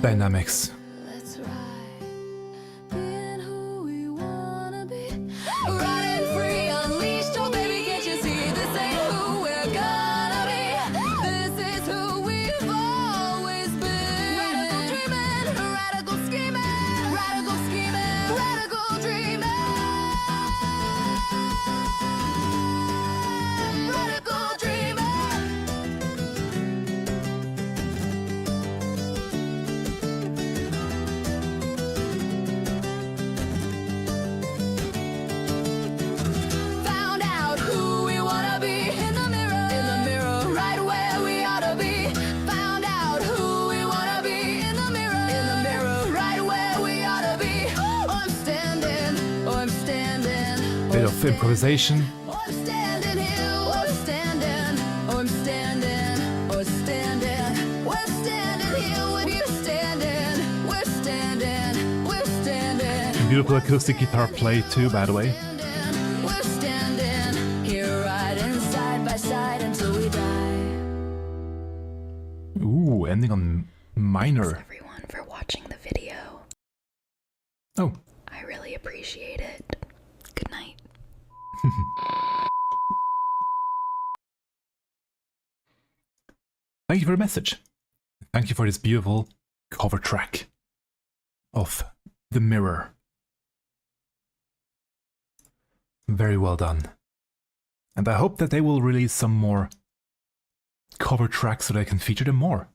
A: dynamics. Bit of improvisation. Beautiful acoustic guitar play too, by the way. Ooh, ending on minor.
F: Thanks everyone for watching the video.
A: Oh.
F: I really appreciate it. Good night.
A: Thank you for the message. Thank you for this beautiful cover track of The Mirror. Very well done. And I hope that they will release some more cover tracks so that I can feature them more.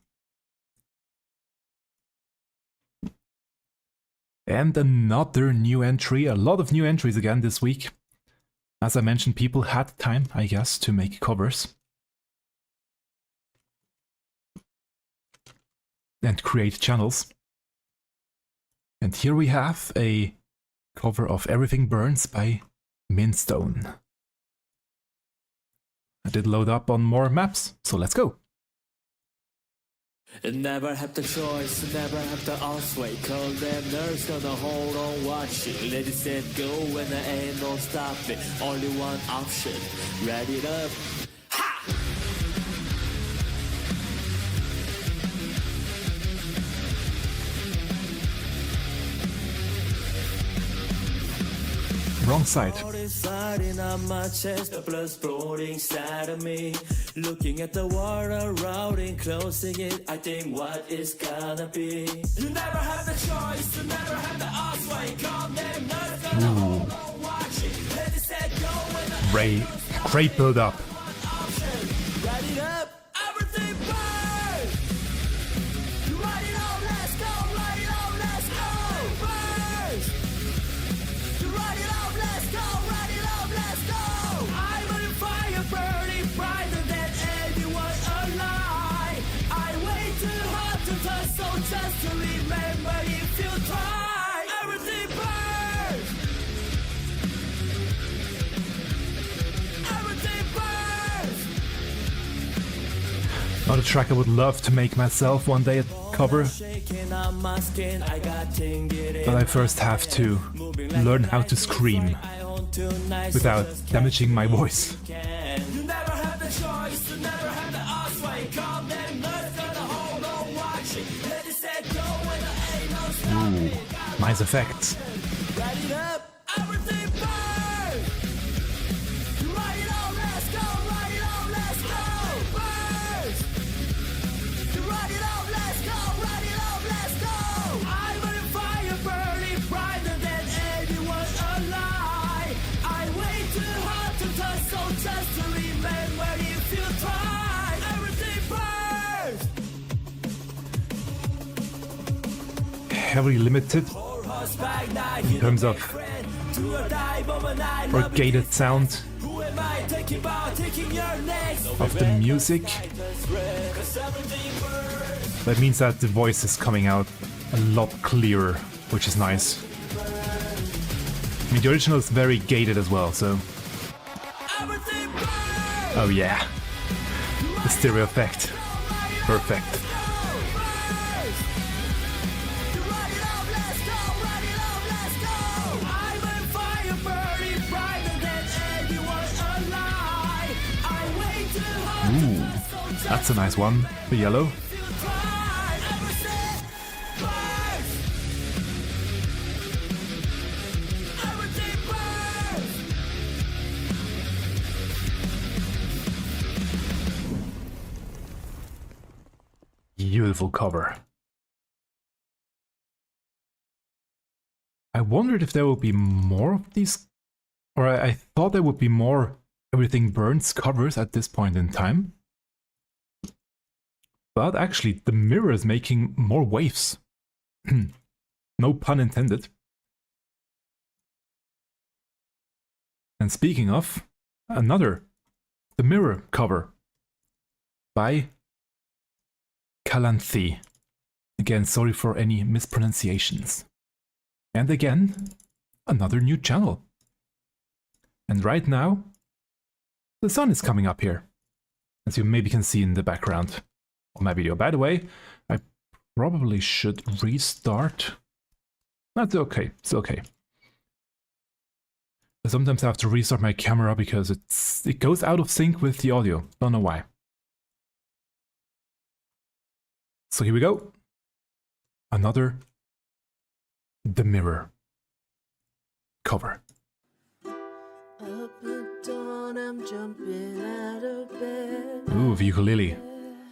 A: And another new entry, a lot of new entries again this week. As I mentioned, people had time, I guess, to make covers. And create channels. And here we have a cover of Everything Burns by MinStone. I did load up on more maps, so let's go.
D: Never have the choice, never have the answer. Call them nerds gonna hold on watching. Let it set go when there ain't no stopping. Only one option, ready it up.
A: Wrong side.
D: Deciding on my chest, the blood floating inside of me. Looking at the water, routing, closing it. I think what is gonna be. You never have the choice, you never have the answer. Call them nerds gonna hold on watching. Let it set go when the
A: Ray, great build up.
D: Ready it up, everything burns. You ride it on, let's go, ride it on, let's go. Burns. You ride it on, let's go, ride it on, let's go. I'm on fire, burning brighter than anyone alive. I wait too hard to touch, so just to remember if you try. Everything burns. Everything burns.
A: Not a track I would love to make myself one day a cover,
D: Shaking on my skin, I got tinged
A: but I first have to learn how to scream without damaging my voice.
D: You never have the choice, you never have the answer. Call them nerds gonna hold on watching. Let it set go when there ain't no stopping.
A: Nice effects.
D: Ride it up, everything burns. You ride it on, let's go, ride it on, let's go. Burns. You ride it on, let's go, ride it on, let's go. I'm on fire, burning brighter than anyone alive. I wait too hard to touch, so just to remember if you try. Everything burns.
A: Heavily limited in terms of or gated sound of the music. That means that the voice is coming out a lot clearer, which is nice. I mean, the original is very gated as well, so... Oh yeah. The stereo effect. Perfect. Ooh, that's a nice one. The yellow. Beautiful cover. I wondered if there would be more of these, or I thought there would be more Everything Burns covers at this point in time. But actually, the mirror is making more waves. No pun intended. And speaking of, another The Mirror cover by Calanthe. Again, sorry for any mispronunciations. And again, another new channel. And right now, the sun is coming up here, as you maybe can see in the background of my video. By the way, I probably should restart. That's okay, it's okay. I sometimes have to restart my camera because it goes out of sync with the audio. Don't know why. So here we go. Another The Mirror cover.
B: Up at dawn, I'm jumping out of bed.
A: Ooh, the ukulele.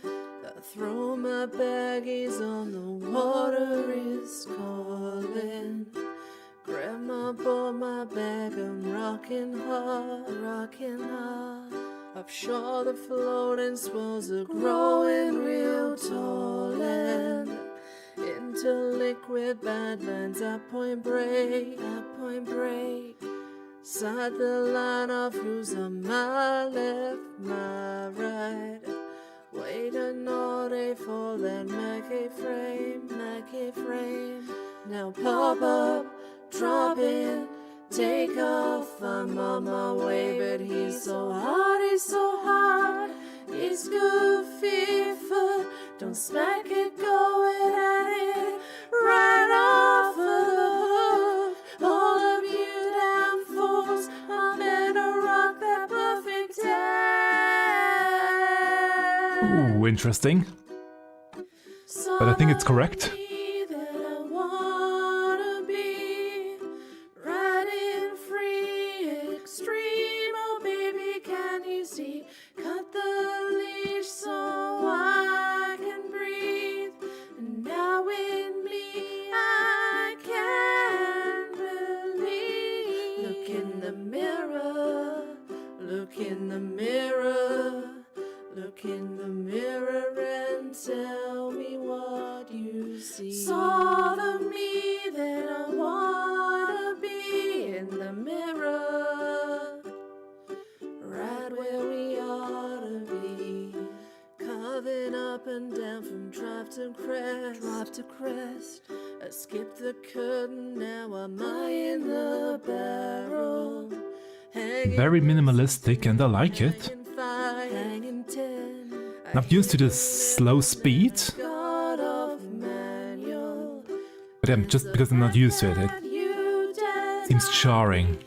B: I throw my baggies on the water is calling. Grandma bought my bag, I'm rocking hard, rocking hard. Offshore the floating swells are growing real tall and into liquid badlands at point break, at point break. Side the line of who's on my left, my right. Waiting all day for that Mickae frame, Mickae frame. Now pop up, drop in, take off. I'm on my way, but he's so hot, he's so hot. He's goofy foot, don't smack it going at it right off of the hook. All of you damn fools, I'm gonna rock that perfect time.
A: Ooh, interesting. But I think it's correct.
B: Skip the curtain, now am I in the barrel?
A: Very minimalistic, and I like it. Not used to the slow speed, but just because I'm not used to it, it seems jarring.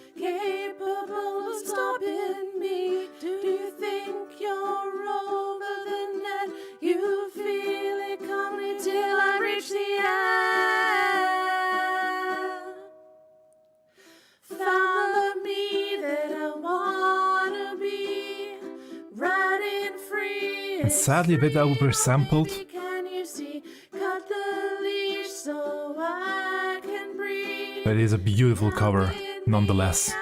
A: Sadly a bit oversampled, but it is a beautiful cover nonetheless.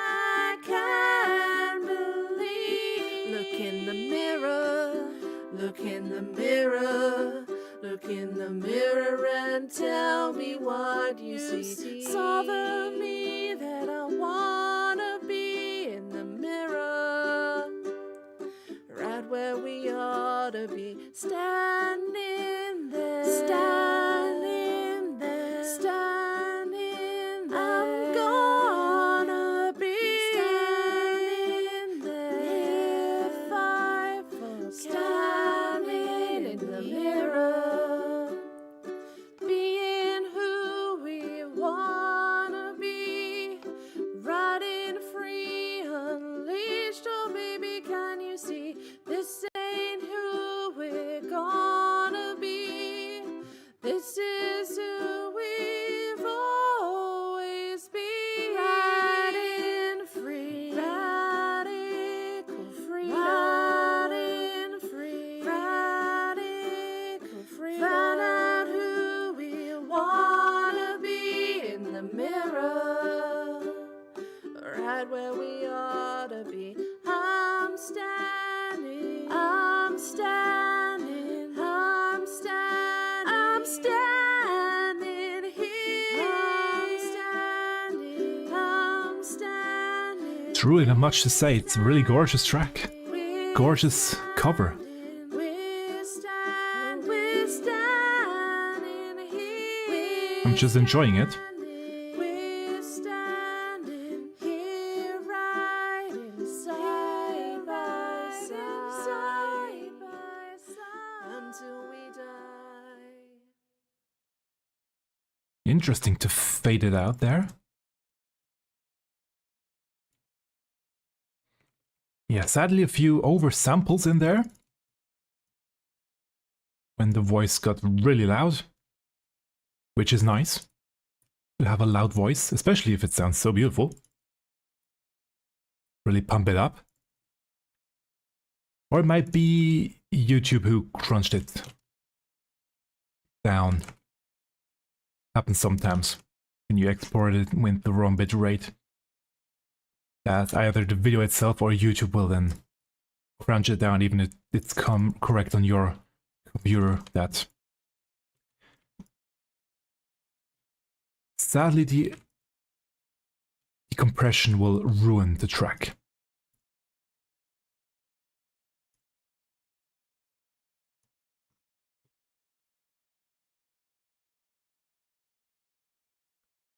B: Look in the mirror, look in the mirror, look in the mirror and tell me what you see. Saw the me that I wanna be in the mirror, right where we ought to be, standing there, standing there, standing there. I'm gonna be standing there if I fall, standing in the mirror, being who we wanna be, riding free, unleashed. Oh baby, can you see this ain't who we're gonna be? This is who we've always been. Riding free, radical freedom, riding free, radical freedom. Find out who we wanna be in the mirror, right where we ought to be. I'm standing, I'm standing, I'm standing, I'm standing here, I'm standing, I'm standing.
A: Truly not much to say, it's a really gorgeous track. Gorgeous cover.
B: We're standing here.
A: I'm just enjoying it.
B: We're standing here, riding side by side, until we die.
A: Interesting to fade it out there. Yeah, sadly a few oversamples in there. When the voice got really loud. Which is nice. To have a loud voice, especially if it sounds so beautiful. Really pump it up. Or it might be YouTube who crunched it down. Happens sometimes when you export it with the wrong bitrate. That either the video itself or YouTube will then crunch it down, even if it's correct on your computer. That sadly the compression will ruin the track.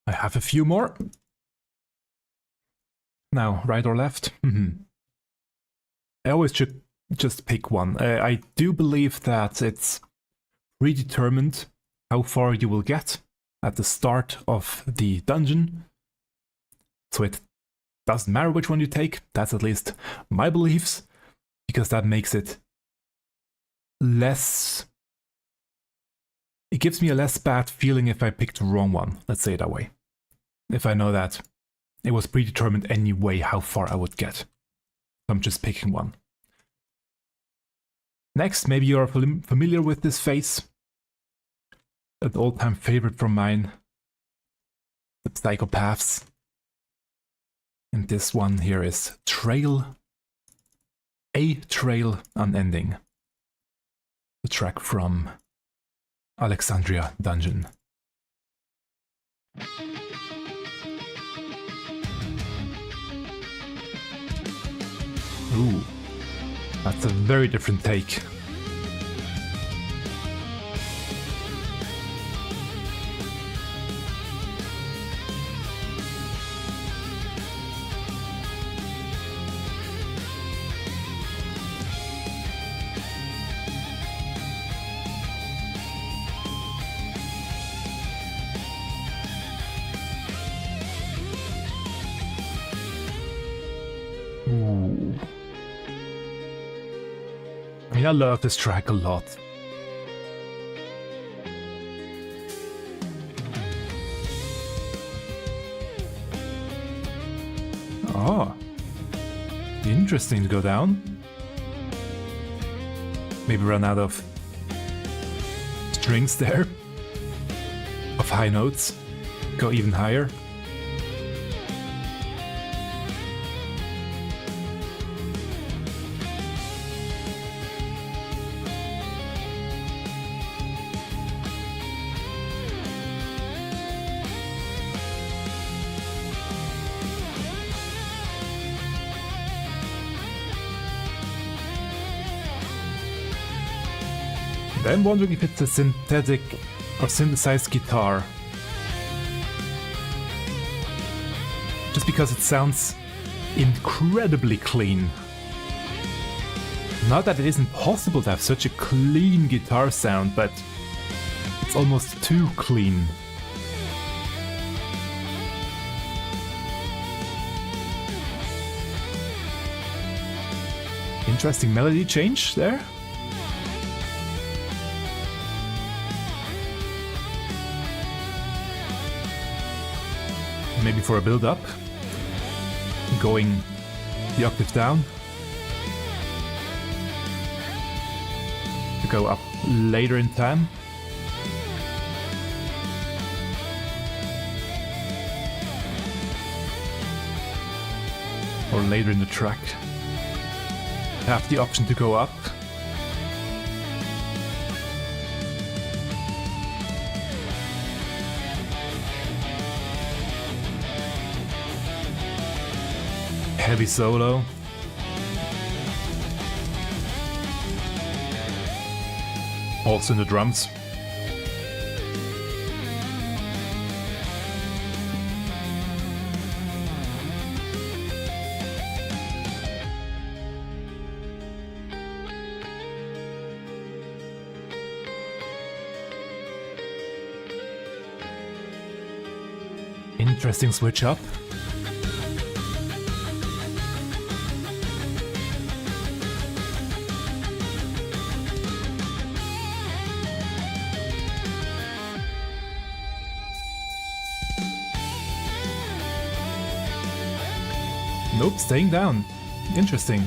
A: I have a few more. Now, right or left? I always should just pick one. I do believe that it's predetermined how far you will get at the start of the dungeon. So it doesn't matter which one you take, that's at least my beliefs, because that makes it less... It gives me a less bad feeling if I picked the wrong one, let's say it that way. If I know that it was predetermined anyway how far I would get. I'm just picking one. Next, maybe you're familiar with this face. An all-time favorite from mine. The Psychopaths. And this one here is Trail. A Trail Unending. The track from Alexandria Dungeon. Ooh, that's a very different take. Ooh. I mean, I love this track a lot. Oh, interesting to go down. Maybe run out of strings there, of high notes, go even higher. I'm wondering if it's a synthetic or synthesized guitar. Just because it sounds incredibly clean. Not that it isn't possible to have such a clean guitar sound, but it's almost too clean. Interesting melody change there. Maybe for a build-up, going the octave down, to go up later in time. Or later in the track. Have the option to go up. Heavy solo. Also in the drums. Interesting switch up. Nope, staying down. Interesting.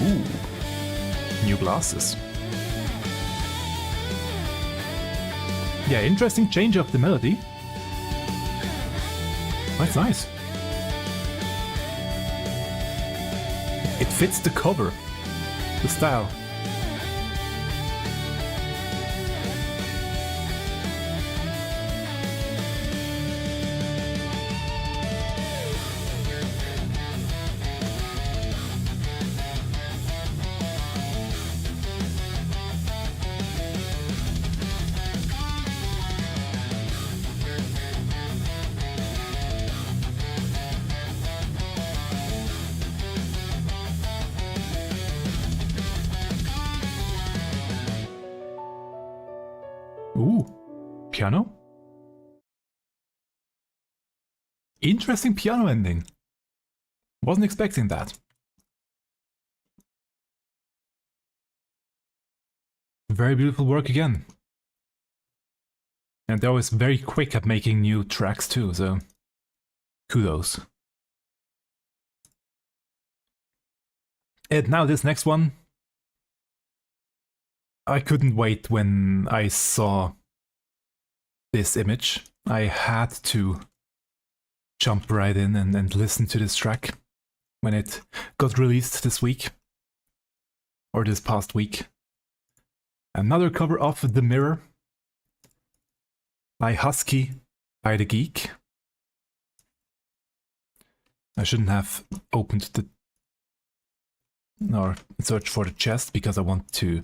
A: Ooh. New glasses. Yeah, interesting change of the melody. That's nice. It fits the cover, the style. Ooh, piano? Interesting piano ending. Wasn't expecting that. Very beautiful work again. And they're always very quick at making new tracks too, so kudos. And now this next one. I couldn't wait when I saw this image. I had to jump right in and listen to this track when it got released this week. Or this past week. Another cover of The Mirror by Husky by the Geek. I shouldn't have opened the or searched for the chest because I want to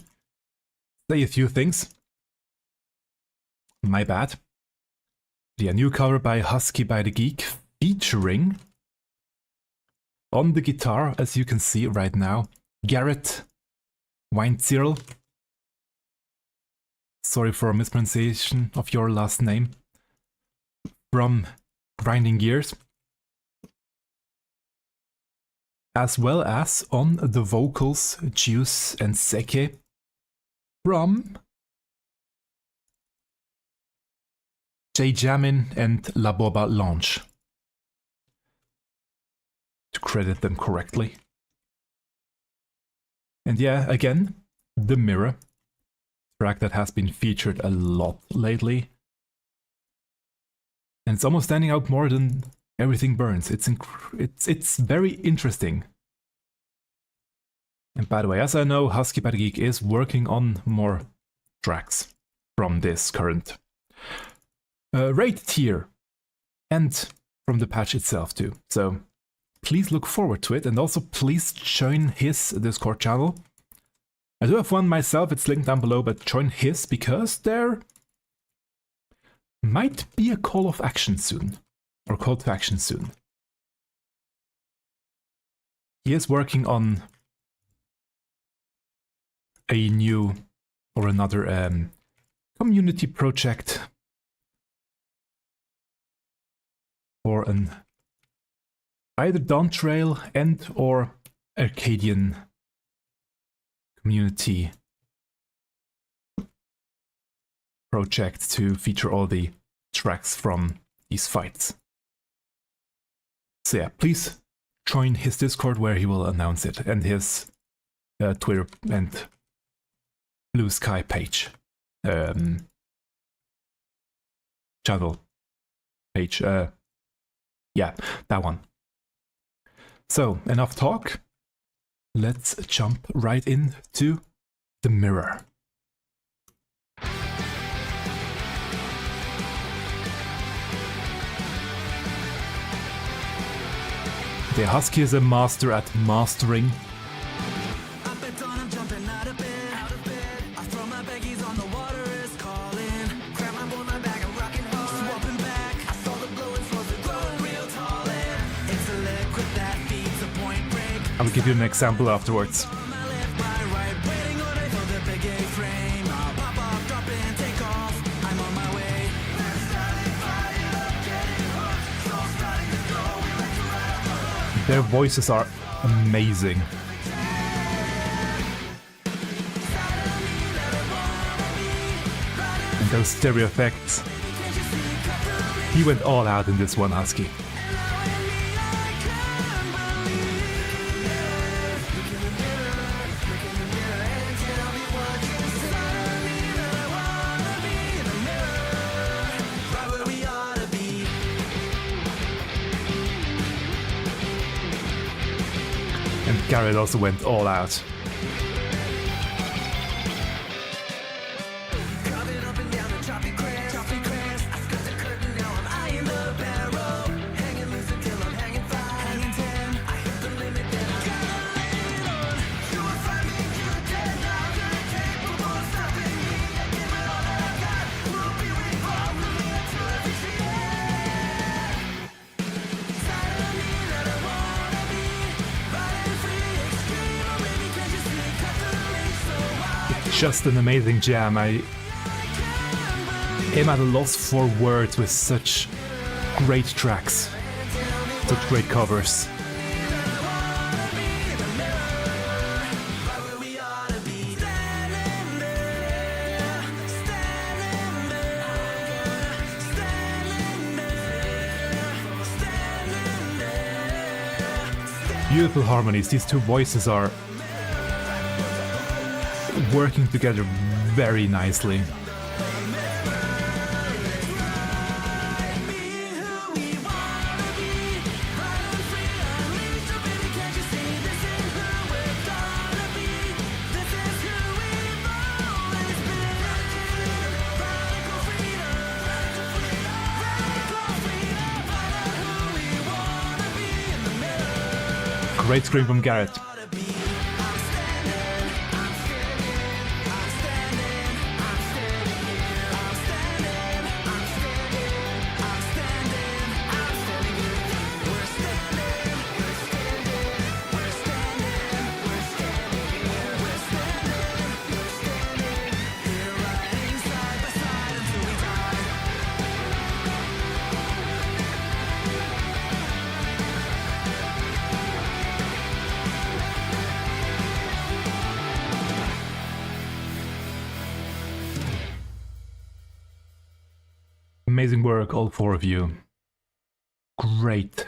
A: say a few things. My bad. The new cover by Husky by the Geek featuring on the guitar, as you can see right now, Garrett Weinzierl. Sorry for a mispronunciation of your last name. From Grinding Gears. As well as on the vocals, Juice and Seke from JJammin and La Boba Launch. To credit them correctly. And yeah, again, The Mirror. Track that has been featured a lot lately. And it's almost standing out more than Everything Burns. It's very interesting. And by the way, as I know, Husky by the Geek is working on more tracks from this current raid tier. And from the patch itself too. So please look forward to it, and also please join his Discord channel. I do have one myself, it's linked down below, but join his because there might be a call of action soon. Or call to action soon. He is working on a new or another community project for an either Dawntrail and or Arcadian community project to feature all the tracks from these fights. So yeah, please join his Discord where he will announce it, and his Twitter and Blue Sky page. Channel page. Yeah, that one. So, enough talk. Let's jump right into The Mirror. The Husky is a master at mastering. I will give you an example afterwards. Their voices are amazing. And those stereo effects. He went all out in this one, Husky. Garrett also went all out. Just an amazing jam. am at a loss for words with such great tracks, such great covers. Beautiful harmonies. These two voices are working together very nicely. Great scream from Garrett. Amazing work, all four of you. Great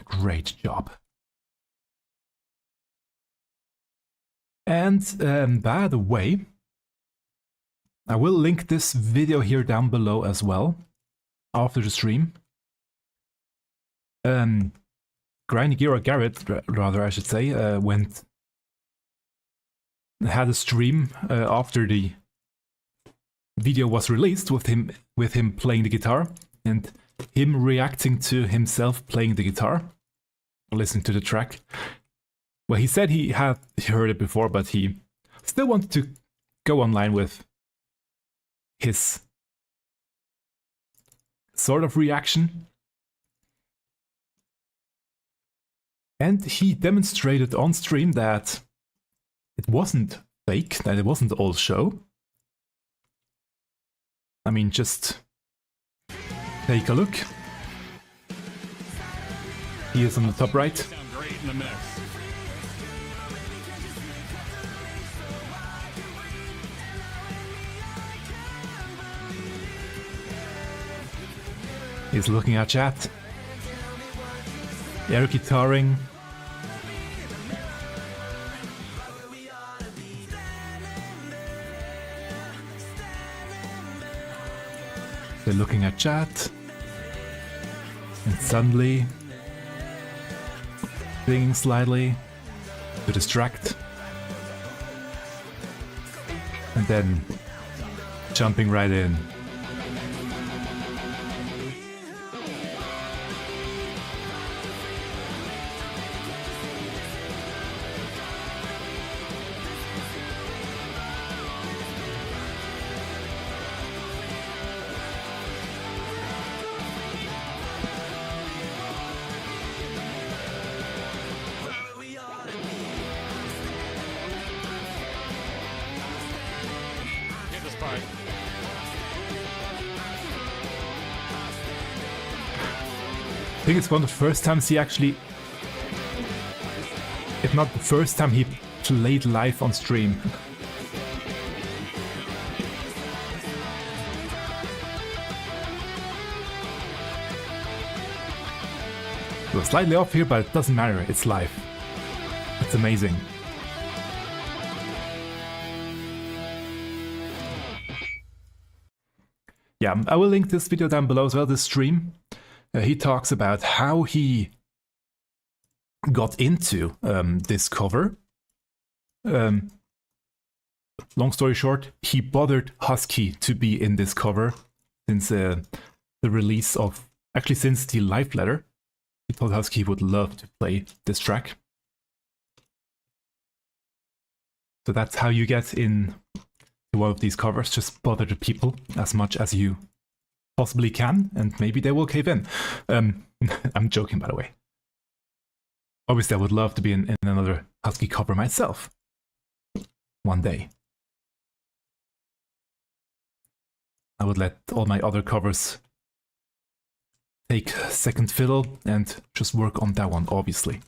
A: job. And by the way, I will link this video here down below as well, after the stream. Garrett, rather I should say, had a stream after the video was released with him playing the guitar and him reacting to himself playing the guitar, listening to the track. Well, he said he had heard it before, but he still wanted to go online with his sort of reaction. And he demonstrated on stream that it wasn't fake, that it wasn't all show. I mean, just take a look. He is on the top right. He's looking at chat. Air guitaring. They're looking at chat. And suddenly singing slightly to distract. And then jumping right in. I think it's one of the first times he actually, if not the first time, he played live on stream. It was slightly off here, but it doesn't matter, it's live. It's amazing. Yeah, I will link this video down below as well, this stream. He talks about how he got into this cover. Long story short, he bothered Husky to be in this cover since the release of, actually since the live letter. He told Husky he would love to play this track. So that's how you get in to one of these covers. Just bother the people as much as you possibly can, and maybe they will cave in. I'm joking, by the way. Obviously, I would love to be in another Husky cover myself. One day. I would let all my other covers take second fiddle and just work on that one, obviously.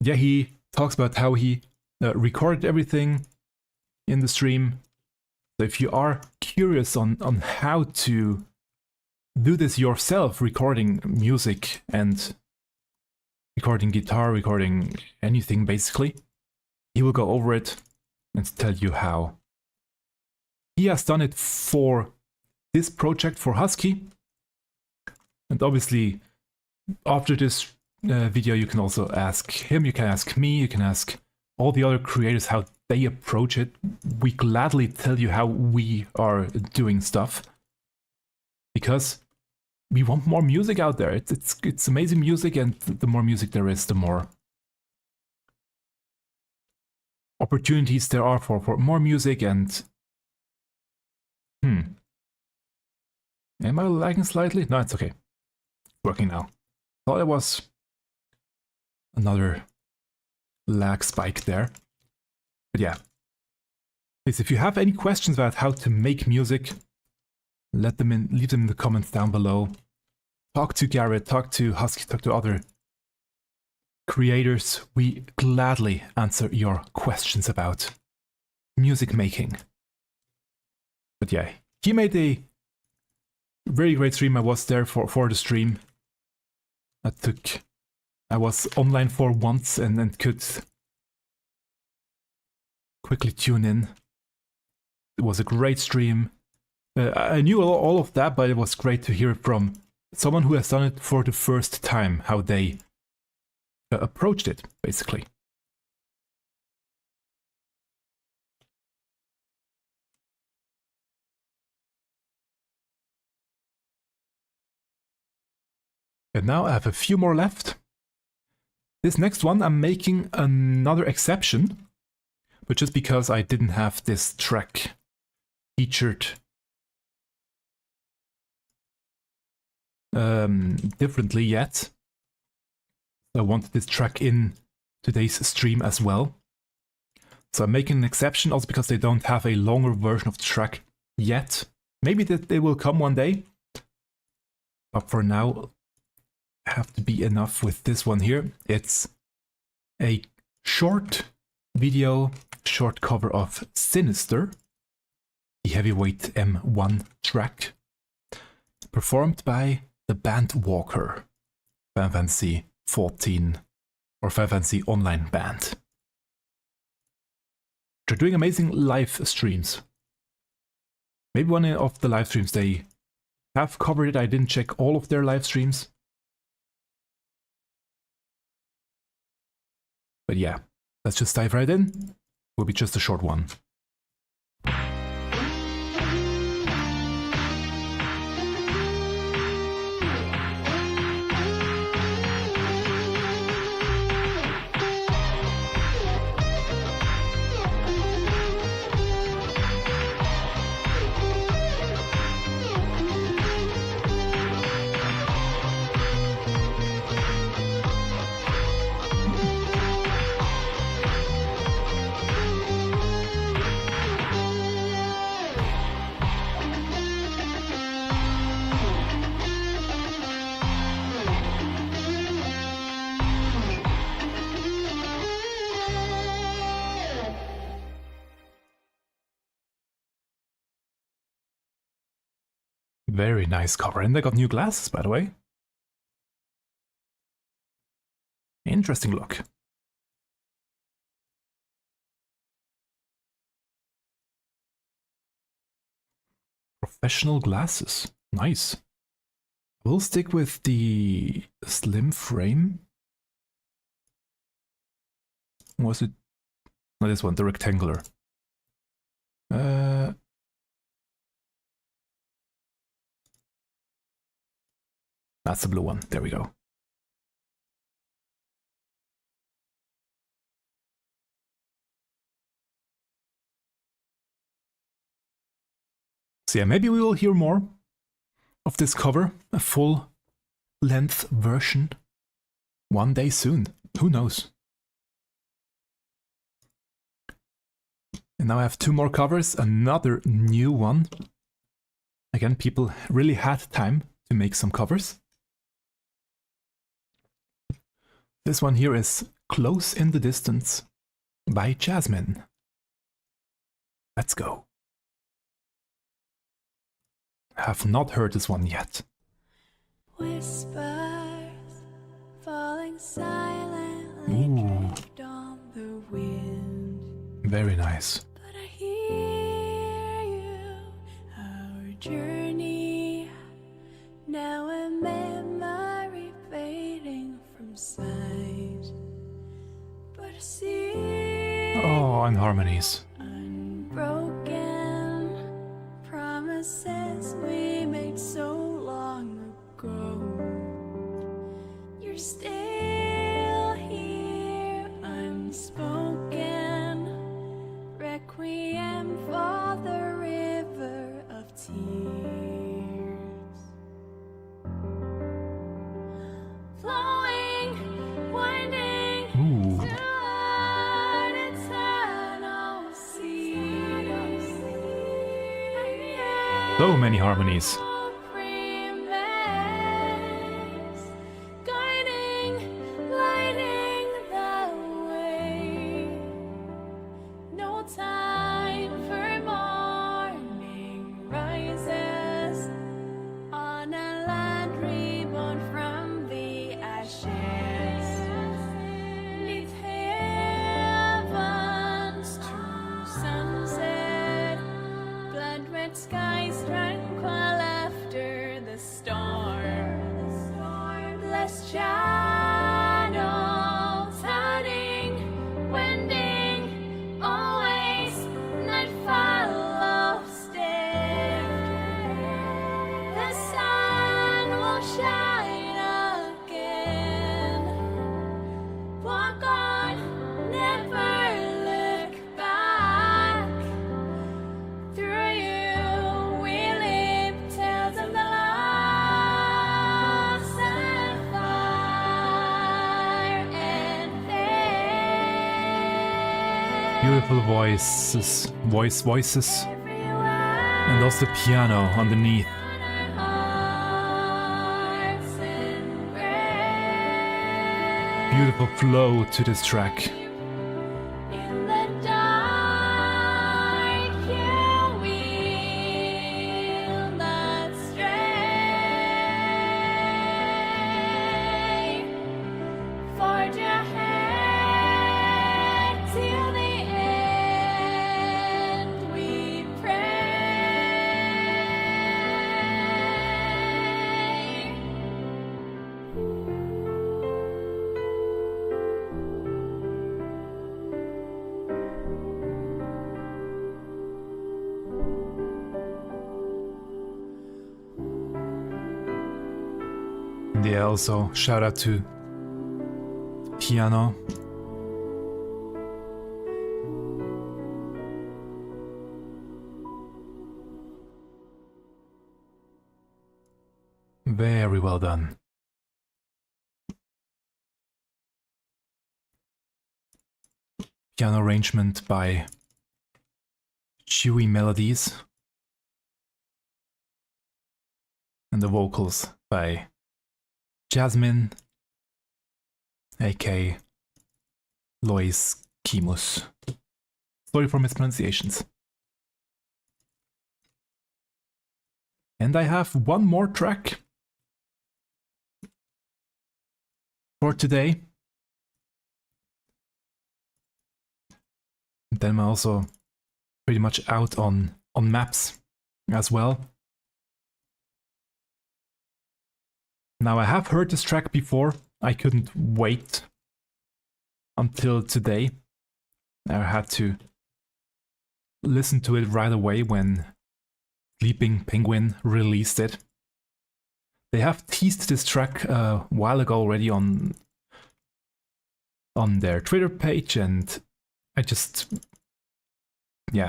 A: Yeah, he talks about how he recorded everything in the stream. So if you are curious on how to do this yourself, recording music and recording guitar, recording anything basically, he will go over it and tell you how. He has done it for this project for Husky. And obviously, after this video, you can also ask him, you can ask me, you can ask all the other creators how they approach it. We gladly tell you how we are doing stuff, because we want more music out there. It's amazing music, and the more music there is, the more opportunities there are for more music. And am I lagging slightly? No, it's okay. Working now. Thought it was another lag spike there. But yeah. Please, if you have any questions about how to make music, leave them in the comments down below. Talk to Garrett, talk to Husky, talk to other creators. We gladly answer your questions about music making. But yeah, he made a very great stream. I was there for the stream. I was online for once and could quickly tune in. It was a great stream. I knew all of that, but it was great to hear from someone who has done it for the first time, how they approached it, basically. And now I have a few more left. This next one, I'm making another exception, but just because I didn't have this track featured differently yet. I wanted this track in today's stream as well. So I'm making an exception also because they don't have a longer version of the track yet. Maybe that they will come one day. But for now, have to be enough with this one here. It's a short video, short cover of Sinister, the heavyweight M1 track, performed by the BANDWALKER, Final Fantasy 14 or Final Fantasy Online band. They're doing amazing live streams. Maybe one of the live streams they have covered it. I didn't check all of their live streams. But yeah, let's just dive right in. Will be just a short one. Very nice cover, and they got new glasses, by the way. Interesting look. Professional glasses, nice. We'll stick with the slim frame. Was it? No, this one, the rectangular. That's the blue one. There we go. So yeah, maybe we will hear more of this cover, a full-length version, one day soon. Who knows? And now I have 2 more covers, another new one. Again, people really had time to make some covers. This one here is Close in the Distance by Jasmin. Let's go. Have not heard this one yet.
B: Whispers falling silently drift on the wind.
A: Very nice.
B: But I hear you, our journey, now a memory fading from sight. But I see
A: Oh, and harmonies.
B: unbroken promises we made so long ago. You're still here, unspoken. Requiem for the river of tears. Flowing, winding toward eternal sea.
A: So many harmonies.
B: Guiding, lighting the way. No time for morning rises on a land reborn from the ashes. Neath heaven's true sunset, blood red skies tranquil after the storm. Blessed shadow turning, wending, always nightfall of still. The sun will shine again. Walk on, never look back. Through you we live tales of the lost and fire and faith.
A: Beautiful voices, voices,
B: Everywhere
A: and also the piano underneath.
B: on our hearts embrace.
A: Beautiful flow to this track.
B: In the dark, you will not stray. Forge ahead till the end, we pray.
A: And yeah, also shout out to piano. Very well done. Piano arrangement by Chewy Melodies. And the vocals by Jasmin, aka Lois Kimus. Sorry for mispronunciations. And I have one more track for today. And then I'm also pretty much out on maps as well. Now I have heard this track before. I couldn't wait until today. I had to listen to it right away when Sleeping Penguin released it. They have teased this track a while ago already on their Twitter page, and I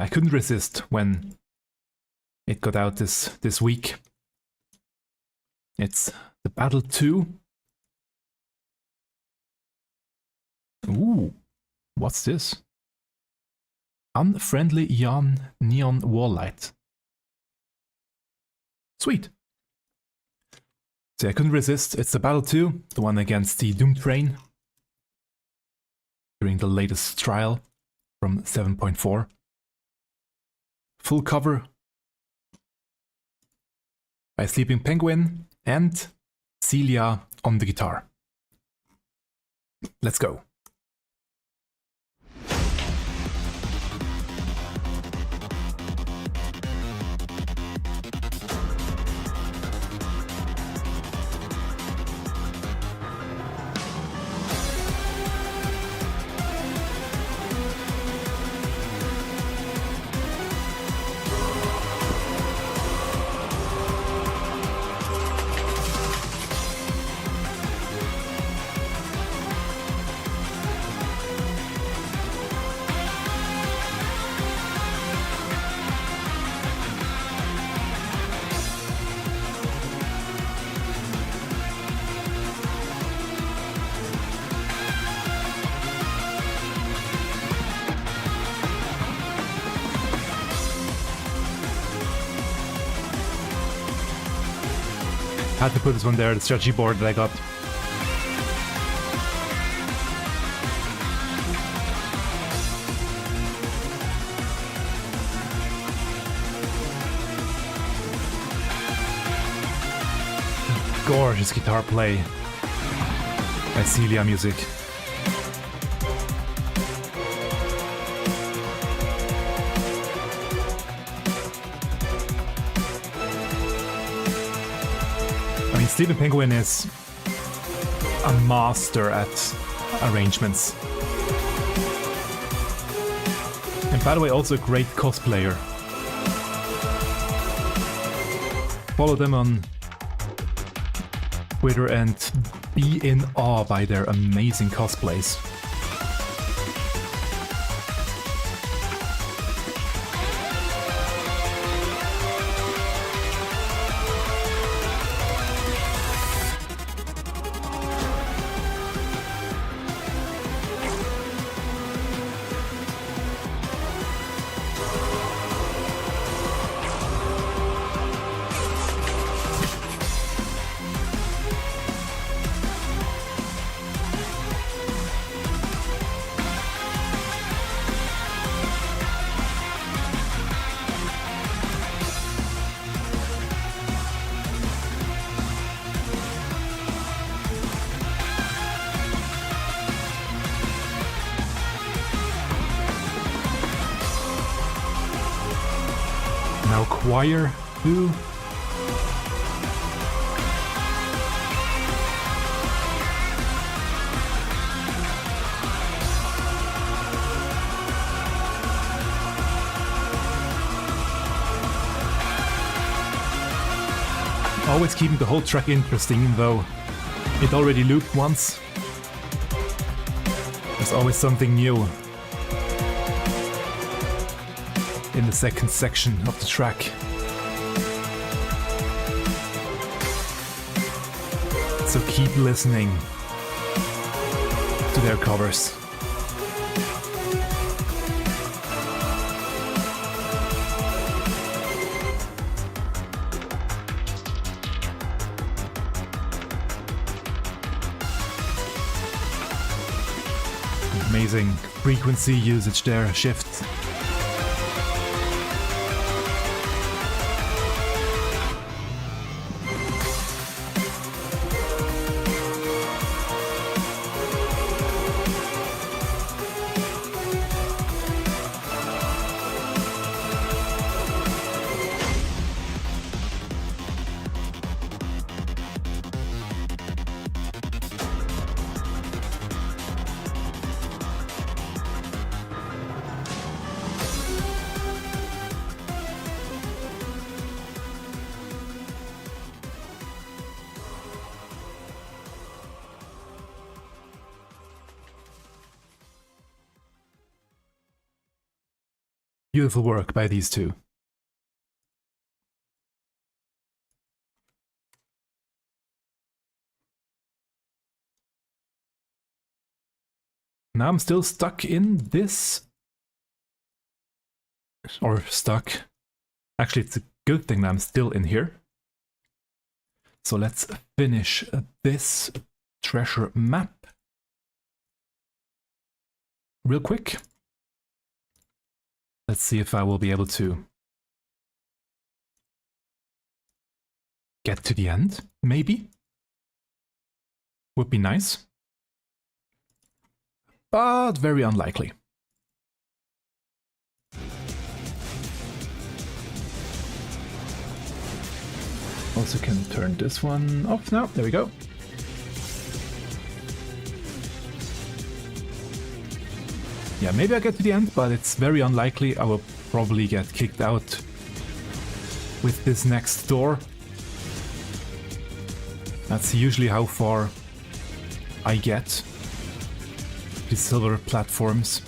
A: couldn't resist when it got out this week. It's the Battle 2. Ooh, what's this? Unfriendly neon wall light. Sweet. So I couldn't resist. It's the Battle 2, the one against the Doom Train during the latest trial from 7.4. Full cover by Sleeping Penguin and Celia on the guitar. Let's go. Had to put this one there, the stretchy board that I got. Gorgeous guitar play by Celia Music. Sleeping Penguin is a master at arrangements. And by the way, also a great cosplayer. Follow them on Twitter and be in awe by their amazing cosplays. Now choir 2. Always keeping the whole track interesting, even though it already looped once. There's always something new in the second section of the track. So keep listening to their covers. Amazing frequency usage there, shift. Beautiful work by these two. Now I'm still stuck in this or stuck. Actually, it's a good thing that I'm still in here. So let's finish this treasure map real quick. Let's see if I will be able to get to the end, maybe. Would be nice. But very unlikely. Also can turn this one off now. There we go. Yeah, maybe I get to the end, but it's very unlikely. I will probably get kicked out with this next door. That's usually how far I get. The silver platforms.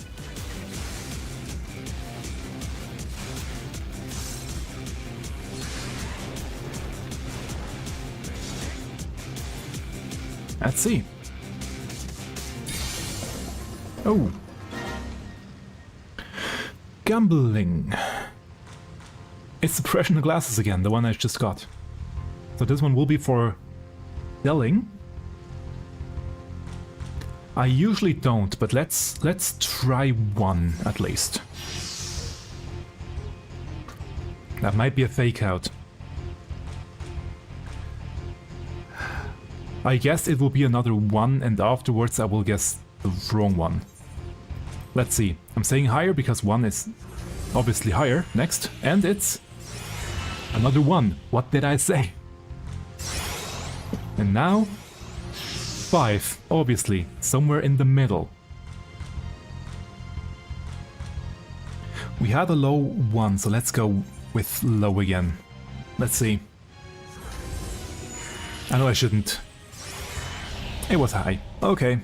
A: Let's see. Oh. Gambling. It's the professional glasses again, the one I just got. So this one will be for selling. I usually don't, but let's try one at least. That might be a fake out. I guess it will be another one, and afterwards I will guess the wrong one. Let's see. I'm saying higher because one is obviously higher next, and it's another one. What did I say? And now 5, obviously, somewhere in the middle. We had a low 1, so let's go with low again. Let's see. I know I shouldn't. It was high. Okay.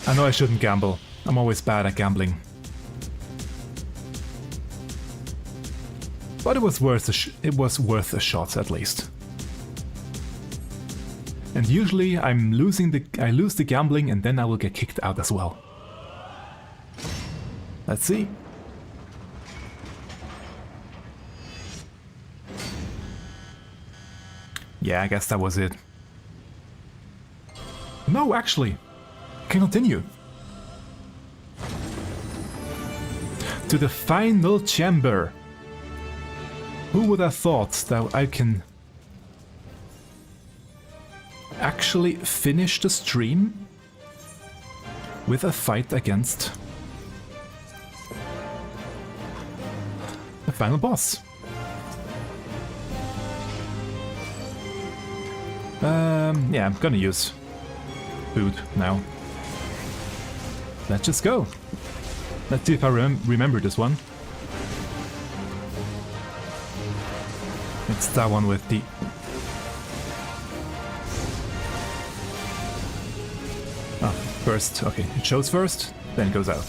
A: I know I shouldn't gamble. I'm always bad at gambling. But it was worth a shot at least. And usually I lose the gambling and then I will get kicked out as well. Let's see. Yeah, I guess that was it. No, actually, can continue. To the final chamber. Who would have thought that I can actually finish the stream with a fight against the final boss? Yeah, I'm gonna use food now. Let's just go. Let's see if I remember this one. It's that one with the... Ah, first. Okay, it shows first, then it goes out.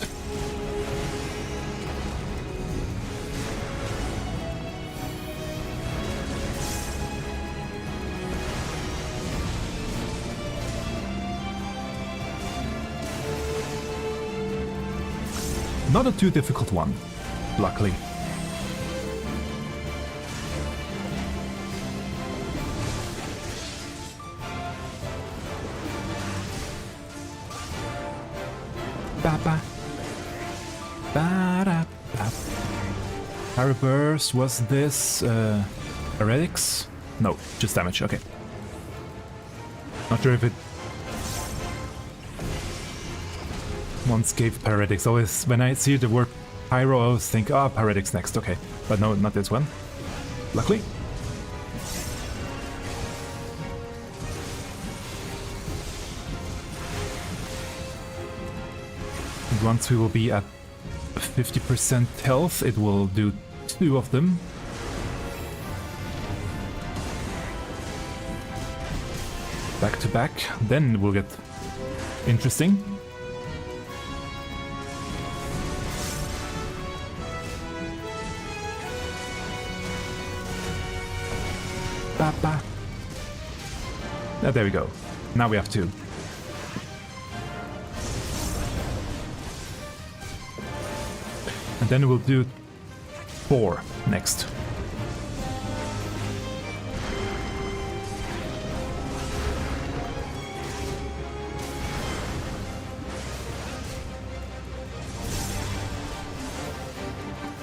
A: Not a too difficult one, luckily. Ba-ba. Ba-da-ba. Parry Burst, was this heretics? No, just damage, okay. Not sure if it once gave Paretics. Always, when I see the word Pyro, I always think, ah, Paretics next, okay. But no, not this one. Luckily. And once we will be at 50% health, it will do 2 of them. Back to back, then we'll get interesting. Ba-ba. Oh, there we go. Now we have 2. And then we'll do 4 next.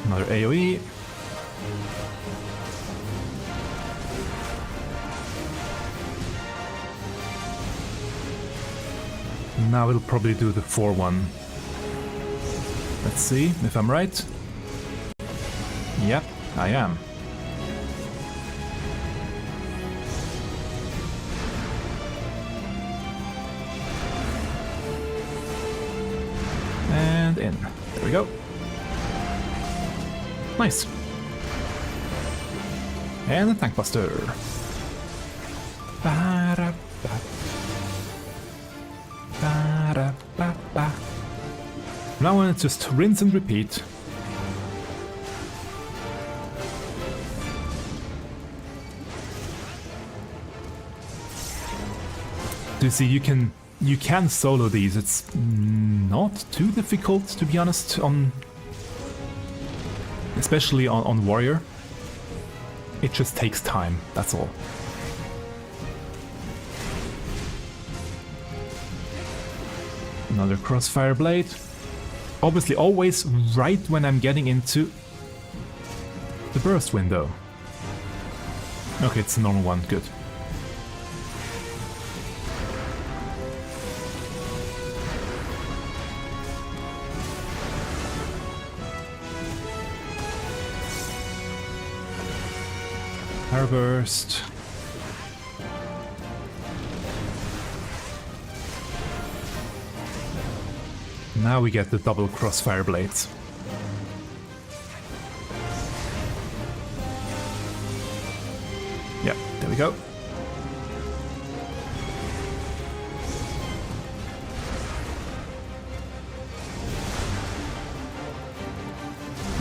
A: Another AoE. Now it'll probably do the 4-1. Let's see if I'm right. Yep, I am. And in. There we go. Nice. And a tank buster. Now it's just rinse and repeat. You see, you can solo these. It's not too difficult, to be honest, especially on Warrior. It just takes time, that's all. Another Crossfire Blade. Obviously always right when I'm getting into the burst window. Okay, it's a normal one, good. Power burst. Now we get the double crossfire blades. Yeah, there we go.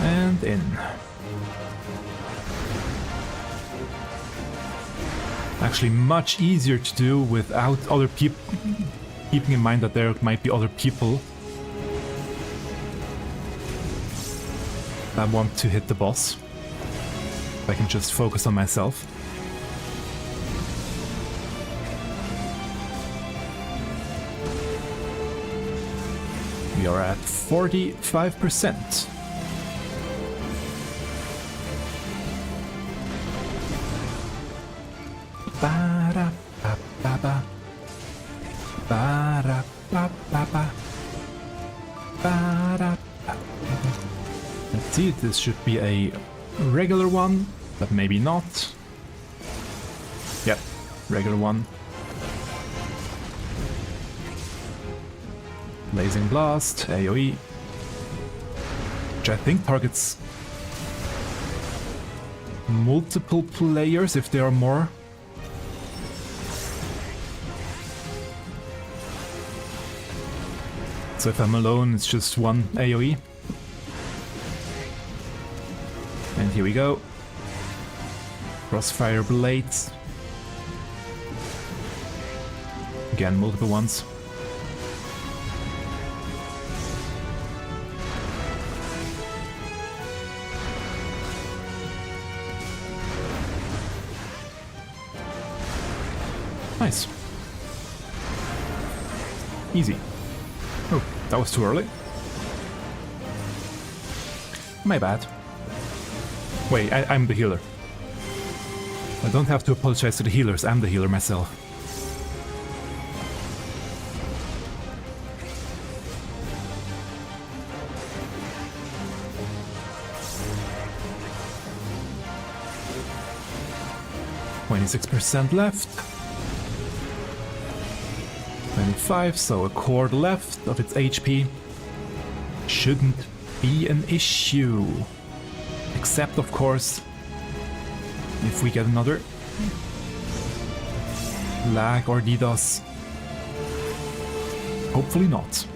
A: And in. Actually much easier to do without other people, keeping in mind that there might be other people that want to hit the boss. I can just focus on myself. We are at 45%. Ba-da-ba-ba-ba. Ba-da-ba-ba-ba. Ba-da-ba-ba-ba. Let's see, this should be a regular one, but maybe not. Yep, regular one. Blazing Blast, AoE, which I think targets multiple players if there are more. So if I'm alone, it's just one AoE. And here we go. Crossfire Blades. Again, multiple ones. Nice. Easy. Oh, that was too early. My bad. Wait, I'm the healer. I don't have to apologize to the healers, I'm the healer myself. %, left. 25, so a quarter left of its HP. Shouldn't be an issue. Except, of course, if we get another lag or DDoS. Hopefully not.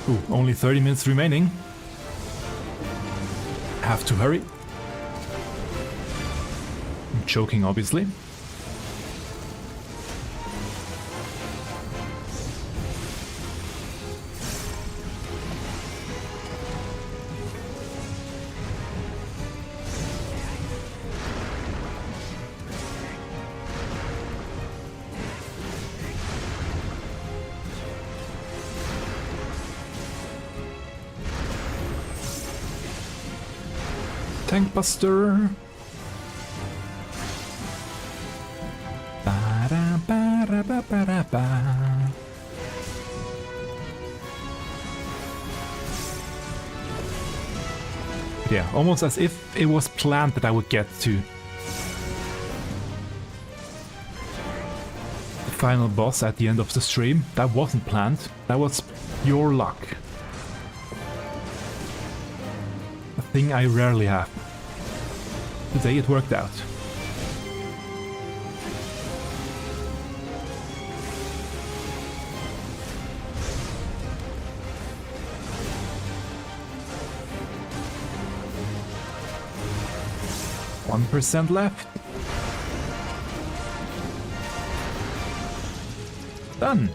A: Ooh, only 30 minutes remaining. Have to hurry. I'm joking, obviously. Tank Buster. Ba-da-ba-da-ba-ba-da-ba. Yeah, almost as if it was planned that I would get to the final boss at the end of the stream. That wasn't planned. That was pure luck. A thing I rarely have. Today it worked out. %1 left. Done.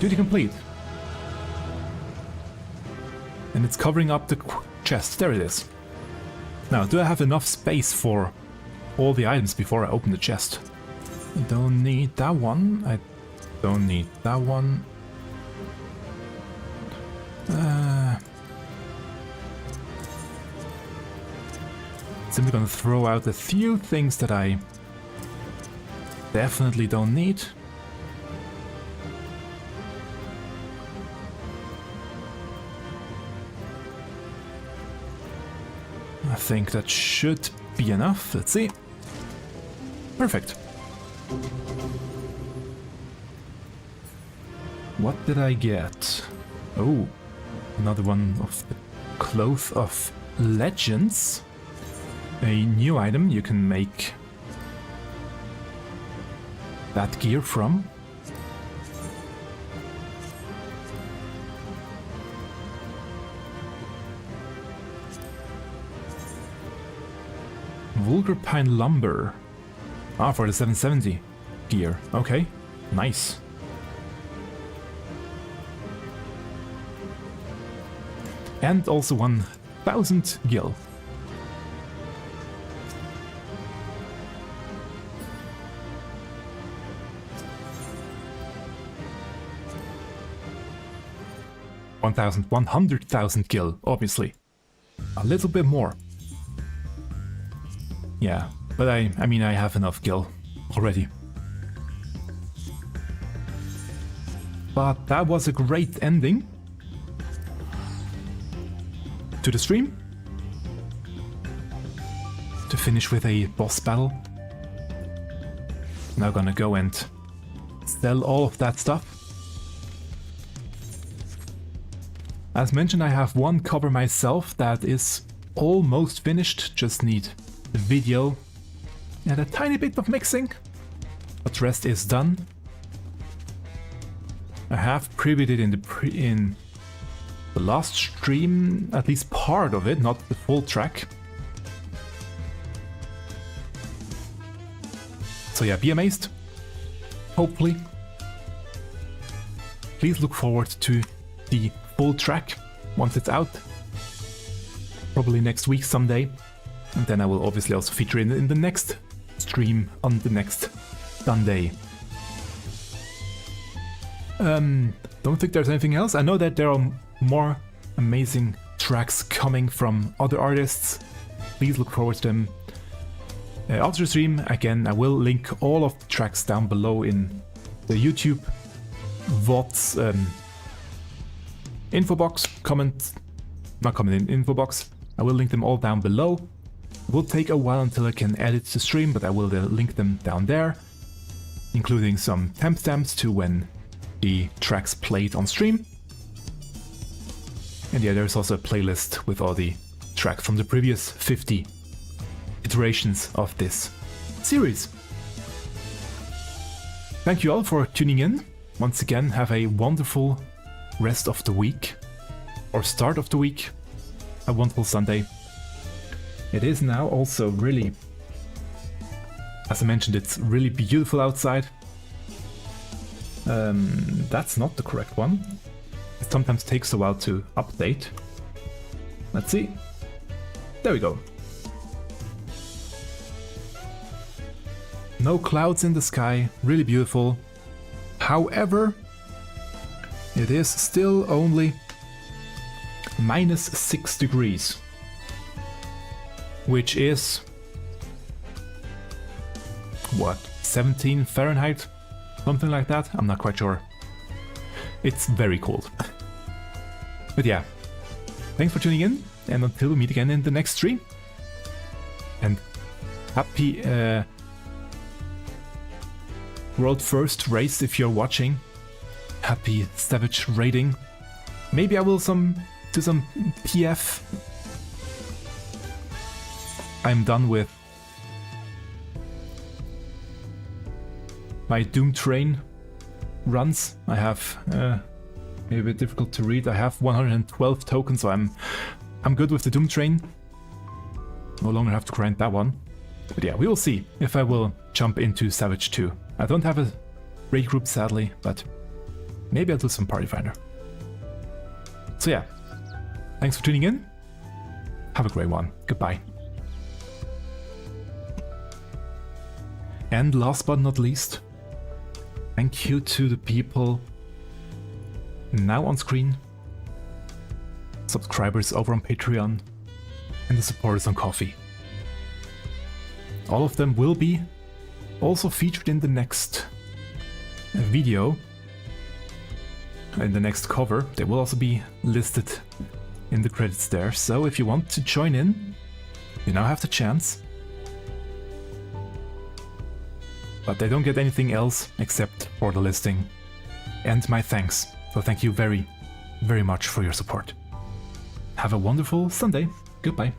A: Duty complete. And it's covering up the chest. There it is. Now, do I have enough space for all the items before I open the chest? I don't need that one. I don't need that one. Simply gonna throw out a few things that I definitely don't need. I think that should be enough. Let's see. Perfect. What did I get? Oh, another one of the Cloth of Legends. A new item you can make that gear from. Vulgar Pine Lumber. Ah, for the 770 gear. Okay, nice. And also 1000 gil. $1,000, 100,000 gil, obviously. A little bit more. Yeah, but I mean I have enough gil already. But that was a great ending to the stream. To finish with a boss battle. Now gonna go and sell all of that stuff. As mentioned, I have one cover myself that is almost finished, just need the video and a tiny bit of mixing, but the rest is done. I have previewed it in the last stream, at least part of it, not the full track. So yeah, be amazed, hopefully. Please look forward to the full track once it's out, probably next week someday, and then I will obviously also feature it in the next stream on the next Sunday. Don't think there's anything else. I know that there are more amazing tracks coming from other artists. Please look forward to them. After the stream, again, I will link all of the tracks down below in the YouTube VODs info box, not comment in info box. I will link them all down below. It will take a while until I can edit the stream, but I will link them down there, including some timestamps to when the tracks played on stream. And yeah, there's also a playlist with all the tracks from the previous 50 iterations of this series. Thank you all for tuning in. Once again, have a wonderful rest of the week, or start of the week, a wonderful Sunday. It is now also really, as I mentioned, it's really beautiful outside. That's not the correct one. It sometimes takes a while to update. Let's see. There we go. No clouds in the sky, really beautiful. However, it is still only -6 degrees, which is what, 17 Fahrenheit? Something like that? I'm not quite sure. It's very cold. But yeah, thanks for tuning in, and until we meet again in the next stream. And happy world first race if you're watching. Happy Savage raiding. Maybe I will do some PF. I'm done with my Doom Train runs. I have maybe a bit difficult to read. I have 112 tokens, so I'm good with the Doom Train. No longer have to grind that one. But yeah, we will see if I will jump into Savage 2. I don't have a raid group sadly, but maybe I'll do some Party Finder. So yeah, thanks for tuning in. Have a great one. Goodbye. And last but not least, thank you to the people now on screen, subscribers over on Patreon, and the supporters on Ko-fi. All of them will be also featured in the next video, in the next cover. They will also be listed in the credits there, so if you want to join in, you now have the chance. But they don't get anything else except for the listing and my thanks. So thank you very, very much for your support. Have a wonderful Sunday. Goodbye.